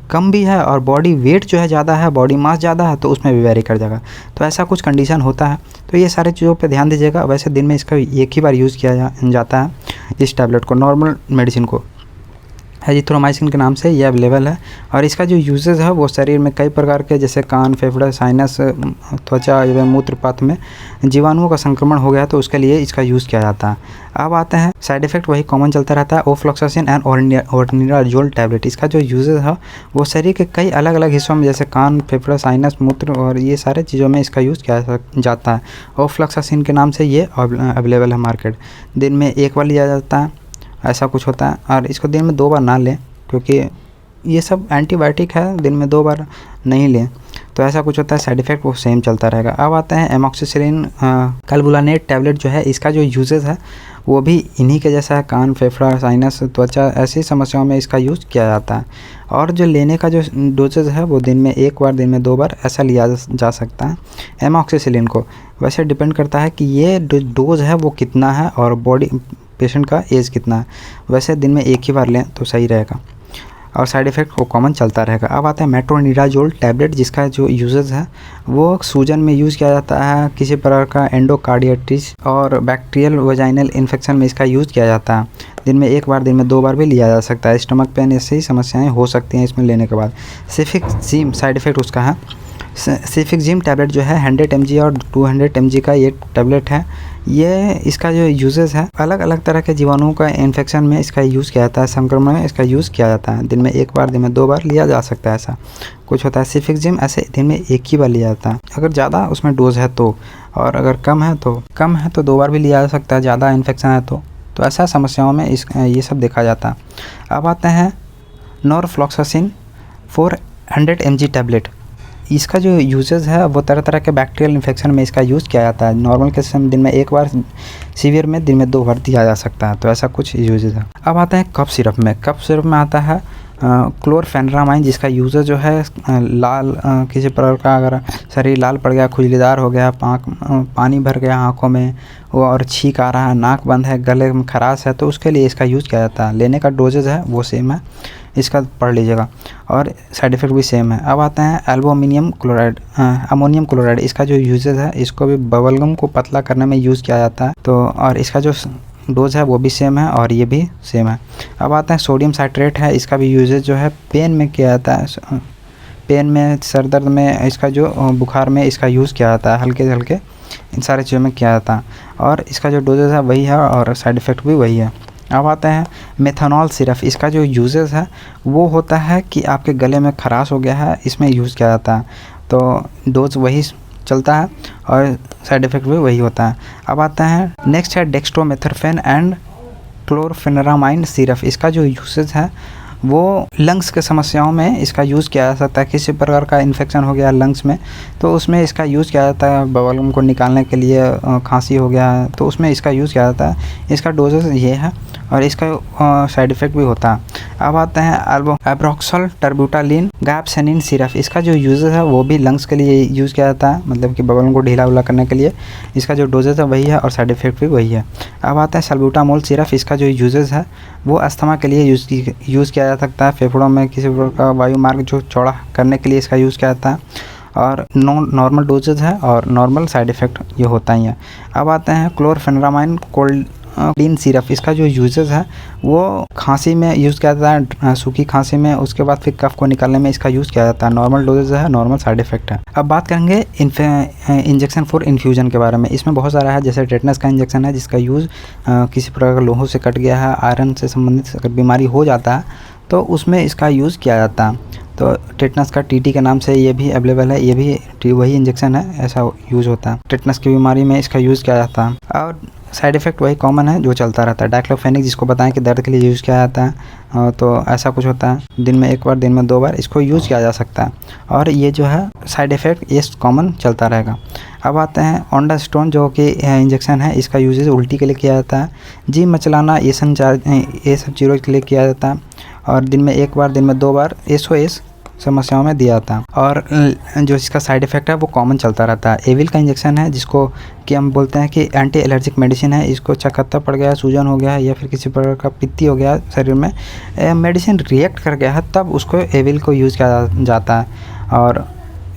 कम भी है और बॉडी वेट जो है ज़्यादा है, बॉडी मास ज़्यादा है, तो उसमें भी वेरी कर जाएगा। तो ऐसा कुछ कंडीशन होता है, तो ये सारी चीज़ों पे ध्यान दीजिएगा। वैसे दिन में इसका एक ही बार यूज़ किया जाता है इस टैबलेट को, नॉर्मल मेडिसिन को। एजिथ्रोमाइसिन के नाम से ये अवेलेबल है, और इसका जो यूजेस है वो शरीर में कई प्रकार के, जैसे कान, फेफड़ा, साइनस, त्वचा एवं मूत्र पथ में जीवाणुओं का संक्रमण हो गया तो उसके लिए इसका यूज़ किया जाता है। अब आते हैं साइड इफ़ेक्ट, वही कॉमन चलता रहता है, ओफ्लॉक्सासिन एंड ऑर्निडाजोल टैबलेट। इसका जो यूजेस है वो शरीर के कई अलग अलग हिस्सों में, जैसे कान, फेफड़ा, साइनस, मूत्र और ये सारे चीज़ों में इसका यूज़ किया जाता है। ओफ्लॉक्सासिन के नाम से ये अवेलेबल है मार्केट। दिन में एक बार लिया जाता है, ऐसा कुछ होता है, और इसको दिन में 2 बार ना लें, क्योंकि ये सब एंटीबायोटिक है, दिन में 2 बार नहीं लें, तो ऐसा कुछ होता है। साइड इफ़ेक्ट वो सेम चलता रहेगा। अब आते हैं एमॉक्सिसिलिन क्लबुलानेट टैबलेट जो है, इसका जो यूजेस है वो भी इन्हीं के जैसा है, कान, फेफड़ा, साइनस, त्वचा ऐसी समस्याओं में इसका यूज़ किया जाता है। और जो लेने का जो डोजेज है वो दिन में 1 बार, दिन में 2 बार ऐसा लिया जा सकता है एमॉक्सिसिलिन को। वैसे डिपेंड करता है कि ये डोज है वो कितना है और बॉडी पेशेंट का एज कितना है। वैसे दिन में 1 ही बार लें तो सही रहेगा, और साइड इफ़ेक्ट वो कॉमन चलता रहेगा। अब आता है मेट्रोनिडाजोल टैबलेट, जिसका जो यूजेस है वो सूजन में यूज़ किया जाता है, किसी प्रकार का एंडोकार्डिटिस और बैक्टीरियल वजाइनल इन्फेक्शन में इसका यूज़ किया जाता है। दिन में 1 बार, दिन में 2 बार भी लिया जा सकता है। स्टमक पेन ऐसी समस्याएँ हो सकती हैं इसमें लेने के बाद। सिफिक्जिम साइड इफ़ेक्ट उसका है, सिफिक्जिम टैबलेट जो है 100 mg और 200 mg का ये टैबलेट है। ये इसका जो यूजेस है, अलग अलग तरह के जीवाणुओं का इन्फेक्शन में इसका यूज़ किया जाता है, संक्रमण में इसका यूज़ किया जाता है। दिन में 1 बार, दिन में 2 बार लिया जा सकता है, ऐसा कुछ होता है। सिफिक्जिम ऐसे दिन में 1 ही बार लिया जाता है, अगर ज़्यादा उसमें डोज है तो, और अगर कम है तो 2 बार भी लिया जा सकता है, ज़्यादा इन्फेक्शन है तो ऐसा समस्याओं में ये सब देखा जाता है। अब आते हैं नॉरफ्लॉक्सासिन 400 mg टैबलेट। इसका जो यूजेस है वो तरह तरह के बैक्टीरियल इन्फेक्शन में इसका यूज़ किया जाता है। नॉर्मल केस में दिन में 1 बार, सीवियर में दिन में 2 बार दिया जा सकता है, तो ऐसा कुछ यूजेस है। अब आता है कफ सिरप में। कफ सिरप में आता है क्लोरफेनरामाइन, जिसका यूज़र जो है लाल, किसी प्रकार का अगर शरीर लाल पड़ गया, खुजलीदार हो गया, पानी भर गया आँखों में, वो और छींक आ रहा है, नाक बंद है, गले में खराश है, तो उसके लिए इसका यूज़ किया जाता है। लेने का डोजेज है वो सेम है, इसका पढ़ लीजिएगा, और साइड इफ़ेक्ट भी सेम है। अब आता है अमोनियम क्लोराइड। इसका जो यूजेज है, इसको भी बबलगम को पतला करने में यूज़ किया जाता है, तो और इसका जो डोज है वो भी सेम है और ये भी सेम है। अब आता है सोडियम साइट्रेट है। इसका भी यूजेज जो है पेन में किया जाता है, पेन में, सर दर्द में, इसका जो बुखार में इसका यूज़ किया जाता है, हल्के हल्के इन सारी चीज़ों में किया जाता है, और इसका जो डोजेज है वही है और साइड इफ़ेक्ट भी वही है। अब आता है मेथनॉल सिरप। इसका जो यूजेस है वो होता है कि आपके गले में खराश हो गया है, इसमें यूज़ किया जाता है, तो डोज वही चलता है और साइड इफ़ेक्ट भी वही होता है। अब आता है नेक्स्ट है डेक्स्ट्रोमेथर्फेन एंड क्लोरफेनरामाइन सिरप। इसका जो यूसेज है वो लंग्स के समस्याओं में इसका यूज़ किया जा सकता है। किसी प्रकार का इन्फेक्शन हो गया लंग्स में तो उसमें इसका यूज़ किया जाता है। बबल को निकालने के लिए खांसी हो गया है तो उसमें इसका यूज़ किया जाता है। इसका डोजेस ये है और इसका साइड इफ़ेक्ट भी होता है। अब आते हैं एब्रोक्सल टर्ब्यूटालिन गैपसेनिन सिरप। इसका जो यूजेस है वो भी लंग्स के लिए यूज़ किया जाता है, मतलब कि बबल को ढीला उला करने के लिए। इसका जो डोजेस है वही है और साइड इफ़ेक्ट भी वही है। अब आता है सल्ब्यूटामोल सिरप। इसका जो यूजेस है वो अस्थमा के लिए यूज़ किया जा सकता है। फेफड़ों में किसी प्रकार का वायु मार्ग जो चौड़ा करने के लिए इसका यूज़ किया जाता है और नॉर्मल डोजेज है और नॉर्मल साइड इफ़ेक्ट ये होता ही है। अब आते हैं क्लोरफेनरामाइन प्लेन सिरप, इसका जो यूजेस है वो खांसी में यूज़ किया जाता है, सूखी खांसी में, उसके बाद फिर कफ को निकालने में इसका यूज़ किया जाता है। नॉर्मल डोजेज है, नॉर्मल साइड इफेक्ट है। अब बात करेंगे इंजेक्शन फॉर इन्फ्यूजन के बारे में। इसमें बहुत सारा है, जैसे टेटनस का इंजेक्शन है जिसका यूज़ किसी प्रकार का लोहों से कट गया है, आयरन से संबंधित अगर बीमारी हो जाता है तो उसमें इसका यूज़ किया जाता है। तो टेटनस का टीटी के नाम से ये भी अवेलेबल है, ये भी वही इंजेक्शन है, ऐसा यूज़ होता है। टेटनस की बीमारी में इसका यूज़ किया जाता है और साइड इफ़ेक्ट वही कॉमन है जो चलता रहता है। डाइक्लोफेनिक जिसको बताएं कि दर्द के लिए यूज़ किया जाता है, तो ऐसा कुछ होता है। दिन में 1 बार, दिन में 2 बार इसको यूज़ किया जा सकता है और ये जो है साइड इफ़ेक्ट ये कॉमन चलता रहेगा। अब आते हैं ओंडास्टोन जो कि इंजेक्शन है, इसका यूजेज उल्टी के लिए किया जाता है, जी मचलाना, ये सब चीज़ों के लिए किया जाता है और दिन में 1 बार, दिन में 2 बार SOS समस्याओं में दिया जाता है। और जो इसका साइड इफ़ेक्ट है वो कॉमन चलता रहता है। एविल का इंजेक्शन है जिसको कि हम बोलते हैं कि एंटी एलर्जिक मेडिसिन है। इसको चकत्ता पड़ गया, सूजन हो गया या फिर किसी प्रकार का पित्ती हो गया शरीर में, मेडिसिन रिएक्ट कर गया है, तब उसको एविल को यूज़ किया जाता है। और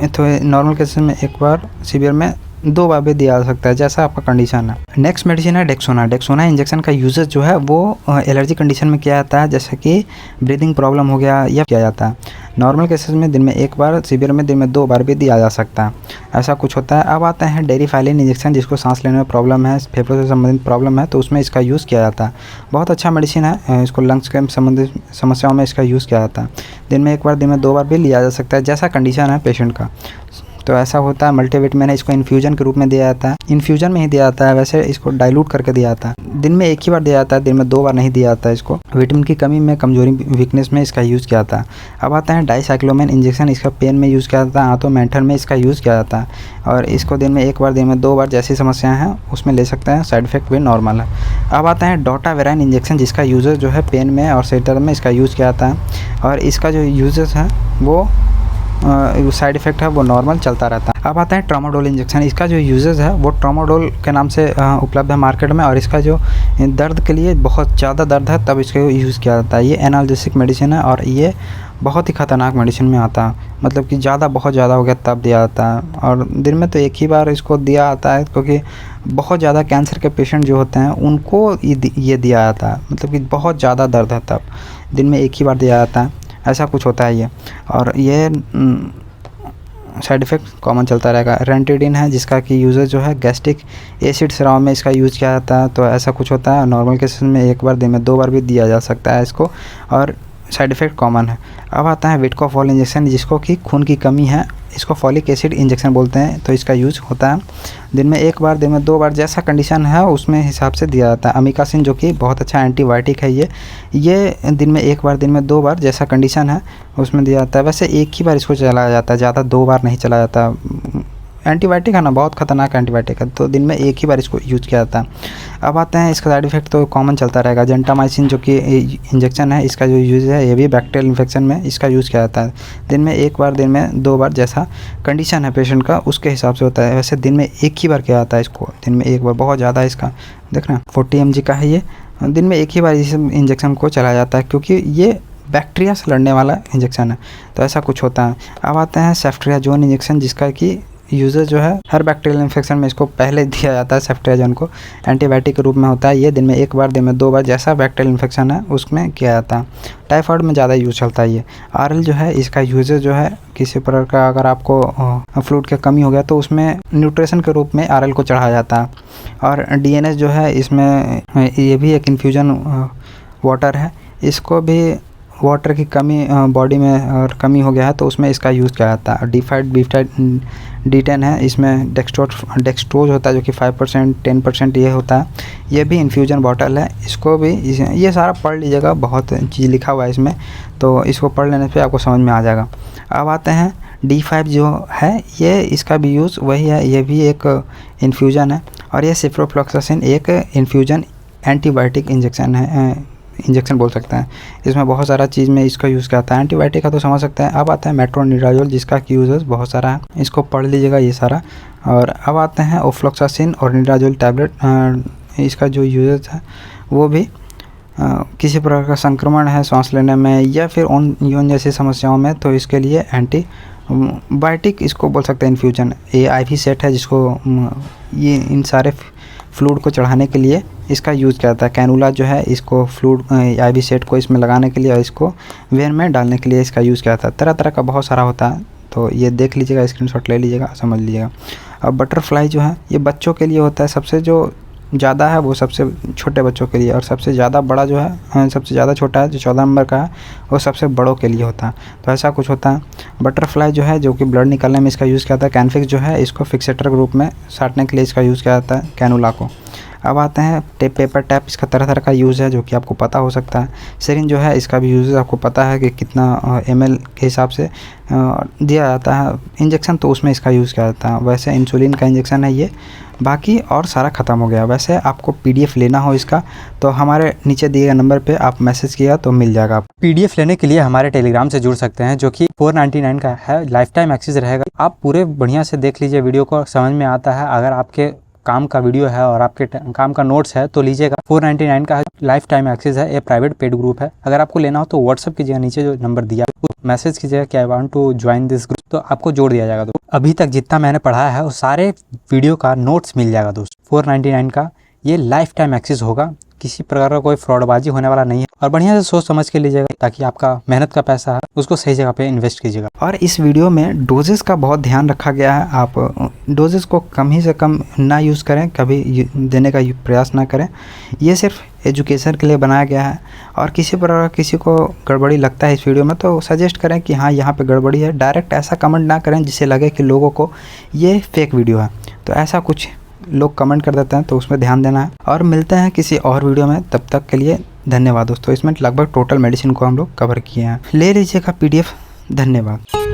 तो नॉर्मल केसेस में 1 बार, सीवियर में 2 बार भी दिया जा सकता है, जैसा आपका कंडीशन है। नेक्स्ट मेडिसिन है डेक्सोना। डेक्सोना इंजेक्शन का यूजेस जो है वो एलर्जी कंडीशन में किया जाता है, जैसे कि ब्रीदिंग प्रॉब्लम हो गया या किया जाता है। नॉर्मल केसेस में दिन में 1 बार, सीवियर में दिन में 2 बार भी दिया जा सकता है, ऐसा कुछ होता है। अब आते हैं डेरिफाइलिन इंजेक्शन, जिसको सांस लेने में प्रॉब्लम है, फेफड़ों से संबंधित प्रॉब्लम है, तो उसमें इसका यूज़ किया जाता है। बहुत अच्छा मेडिसिन है, इसको लंग्स के संबंधित समस्याओं में इसका यूज़ किया जाता है। दिन में 1 बार, दिन में 2 बार भी लिया जा सकता है, जैसा कंडीशन है पेशेंट का। तो ऐसा होता है। मल्टीविटामिन है, इसको इन्फ्यूजन के रूप में दिया जाता है, इन्फ्यूजन में ही दिया जाता है, वैसे इसको डाइल्यूट करके दिया जाता है। दिन में 1 ही बार दिया जाता है, दिन में 2 बार नहीं दिया जाता है। इसको विटामिन की कमी में, कमजोरी, वीकनेस में इसका यूज़ किया जाता है। अब आता है डाइसाइक्लोमिन इंजेक्शन, इसका पेन में यूज़ किया जाता है, हाथों में ऐंठन में इसका यूज़ किया जाता है और इसको दिन में 1 बार, दिन में 2 बार जैसी समस्याएं हैं उसमें ले सकते हैं, साइड इफेक्ट भी नॉर्मल है। अब आता है डोटावेराइन इंजेक्शन, जिसका यूजेस जो है पेन में और सिर दर्द में इसका यूज़ किया जाता है और इसका जो यूजेस है वो साइड इफ़ेक्ट है वो नॉर्मल चलता रहता है। अब आता है ट्रामाडोल इंजेक्शन, इसका जो यूजेस है वो ट्रामाडोल के नाम से उपलब्ध है मार्केट में और इसका जो दर्द के लिए, बहुत ज़्यादा दर्द है तब इसका यूज़ किया जाता है। ये एनाल्जेसिक मेडिसिन है और ये बहुत ही ख़तरनाक मेडिसिन में आता है, मतलब कि बहुत ज़्यादा हो गया तब दिया जाता है और दिन में तो 1 ही बार इसको दिया जाता है, क्योंकि बहुत ज़्यादा कैंसर के पेशेंट जो होते हैं उनको ये दिया जाता है, मतलब कि बहुत ज़्यादा दर्द है तब दिन में 1 ही बार दिया जाता है, ऐसा कुछ होता है ये। और ये साइड इफ़ेक्ट कॉमन चलता रहेगा। रेंटिडिन है, जिसका कि यूज़र जो है गैस्ट्रिक एसिड स्राव में इसका यूज़ किया जाता है, तो ऐसा कुछ होता है। नॉर्मल केसेस में 1 बार, दिन में 2 बार भी दिया जा सकता है इसको और साइड इफ़ेक्ट कॉमन है। अब आता है विटकोफॉल इंजेक्शन, जिसको कि खून की कमी है, इसको फॉलिक एसिड इंजेक्शन बोलते हैं, तो इसका यूज़ होता है दिन में 1 बार, दिन में 2 बार, जैसा कंडीशन है उसमें हिसाब से दिया जाता है। अमीकासिन जो कि बहुत अच्छा एंटीबायोटिक है, ये दिन में 1 बार, दिन में 2 बार, जैसा कंडीशन है उसमें दिया जाता है। वैसे 1 ही बार इसको चलाया जाता है, ज़्यादा 2 बार नहीं चलाया जाता। एंटीबायोटिक है ना, बहुत ख़तरनाक एंटीबायोटिक है, तो दिन में 1 ही बार इसको यूज़ किया जाता है। अब आते हैं इसका साइड इफ़ेक्ट तो कॉमन चलता रहेगा। जेंटामाइसिन जो कि इंजेक्शन है, इसका जो यूज़ है ये भी बैक्टीरियल इन्फेक्शन में इसका यूज़ किया जाता है। दिन में 1 बार, दिन में 2 बार, जैसा कंडीशन है पेशेंट का उसके हिसाब से होता है। वैसे दिन में 1 ही बार किया जाता है इसको, दिन में 1 बार, बहुत ज़्यादा इसका देखना 40 mg का है ये, दिन में 1 ही बार इस इंजेक्शन को चलाया जाता है, क्योंकि ये बैक्टीरिया से लड़ने वाला इंजेक्शन है, तो ऐसा कुछ होता है। अब आते हैं सेफ्ट्रियाजोन इंजेक्शन, जिसका कि यूज़र जो है हर बैक्टीरियल इन्फेक्शन में इसको पहले दिया जाता है। सेफ्ट्रियाजोन को एंटीबायोटिक के रूप में होता है, ये दिन में 1 बार, दिन में 2 बार, जैसा बैक्टीरियल इन्फेक्शन है उसमें किया जाता है। टाइफाइड में ज़्यादा यूज़ चलता है ये। आरएल जो है, इसका यूज़र जो है किसी प्रकार का अगर आपको फ्लूइड की कमी हो गया तो उसमें न्यूट्रिशन के रूप में आरएल को चढ़ाया जाता है। और डीएनएस जो है, इसमें ये भी एक इन्फ्यूजन वाटर है, इसको भी वाटर की कमी बॉडी में और कमी हो गया है तो उसमें इसका यूज़ किया जाता है। बीफाइड D10 है, इसमें डेक्सट्रोज होता है जो कि 5%, 10% ये होता है। ये भी इन्फ्यूजन बॉटल है, इसको भी ये सारा पढ़ लीजिएगा, बहुत चीज़ लिखा हुआ है इसमें, तो इसको पढ़ लेने पे आपको समझ में आ जाएगा। अब आते हैं D5 जो है, ये इसका भी यूज़ वही है, ये भी एक इन्फ्यूजन है और ये सिप्रोफ्लॉक्सासिन एक इन्फ्यूजन एंटीबायोटिक इंजेक्शन बोल सकते हैं। इसमें बहुत सारा चीज़ में इसका यूज़ किया जाता है। एंटीबायोटिक का तो समझ सकते हैं। अब आता है मेट्रोनिडाजोल, जिसका की यूजेस बहुत सारा है, इसको पढ़ लीजिएगा ये सारा। और अब आते हैं ओफ्लॉक्सासिन और निडाजोल टैबलेट, इसका जो यूजेस है वो भी किसी प्रकार का संक्रमण है सांस लेने में या फिर यून जैसी समस्याओं में, तो इसके लिए एंटीबायोटिक इसको बोल सकते हैं इन्फ्यूजन। ये IV सेट है, जिसको ये इन सारे फ्लूइड को चढ़ाने के लिए इसका यूज़ किया जाता है। कैनुला जो है इसको फ्लूइड IV सेट को इसमें लगाने के लिए और इसको वेन में डालने के लिए इसका यूज़ किया जाता है। तरह तरह का बहुत सारा होता है, तो ये देख लीजिएगा, स्क्रीनशॉट ले लीजिएगा, समझ लीजिएगा। अब बटरफ्लाई जो है ये बच्चों के लिए होता है, सबसे जो ज़्यादा है वो सबसे छोटे बच्चों के लिए, और सबसे ज़्यादा बड़ा जो है सबसे ज़्यादा छोटा है जो 14 नंबर का है वो सबसे बड़ों के लिए होता है। तो ऐसा कुछ होता है। बटरफ्लाई जो है जो कि ब्लड निकालने में इसका यूज़ किया जाता है। कैनफिक्स जो है इसको फिक्सेटर के रूप में साटने के लिए इसका यूज़ किया जाता है कैनुला को। अब आते हैं पेपर टैप, इसका तरह तरह का यूज़ है जो कि आपको पता हो सकता है। सिरिंज जो है इसका भी यूज़ आपको पता है कि कितना ml के हिसाब से दिया जाता है। इंजेक्शन तो उसमें इसका यूज़ किया जाता है, वैसे इंसुलिन का इंजेक्शन है ये, बाकी और सारा ख़त्म हो गया। वैसे आपको PDF लेना हो इसका तो हमारे नीचे दिए गए नंबर पे आप मैसेज किया तो मिल जाएगा। PDF लेने के लिए हमारे टेलीग्राम से जुड़ सकते हैं जो कि 499 का है, लाइफ टाइम एक्सेस रहेगा। आप पूरे बढ़िया से देख लीजिए, वीडियो को समझ में आता है। अगर आपके काम का वीडियो है और आपके काम का नोट्स है तो लीजिएगा। 499 का है, लाइफ टाइम एक्सेस है, ये प्राइवेट पेड ग्रुप है। अगर आपको लेना हो तो व्हाट्सअप कीजिएगा, नीचे जो नंबर दिया मैसेज कीजिएगा कि I want to join this group, तो आपको जोड़ दिया जाएगा। तो अभी तक जितना मैंने पढ़ाया है वो सारे वीडियो का नोट्स मिल जाएगा दोस्त। 499 का ये लाइफ टाइम एक्सेस होगा, किसी प्रकार का कोई फ्रॉडबाजी होने वाला नहीं है, और बढ़िया से सोच समझ के लीजिएगा ताकि आपका मेहनत का पैसा है उसको सही जगह पे इन्वेस्ट कीजिएगा। और इस वीडियो में डोजेस का बहुत ध्यान रखा गया है। आप डोजेस को कम ही से कम ना यूज़ करें, कभी देने का प्रयास ना करें। ये सिर्फ एजुकेशन के लिए बनाया गया है, और किसी प्रकार किसी को गड़बड़ी लगता है इस वीडियो में तो सजेस्ट करें कि हाँ यहाँ पे गड़बड़ी है। डायरेक्ट ऐसा कमेंट ना करें जिससे लगे कि लोगों को ये फेक वीडियो है। तो ऐसा कुछ लोग कमेंट कर देते हैं तो उसमें ध्यान देना है। और मिलते हैं किसी और वीडियो में, तब तक के लिए धन्यवाद दोस्तों। इसमें लगभग टोटल मेडिसिन को हम लोग कवर किए हैं, ले लीजिएगा PDF। धन्यवाद।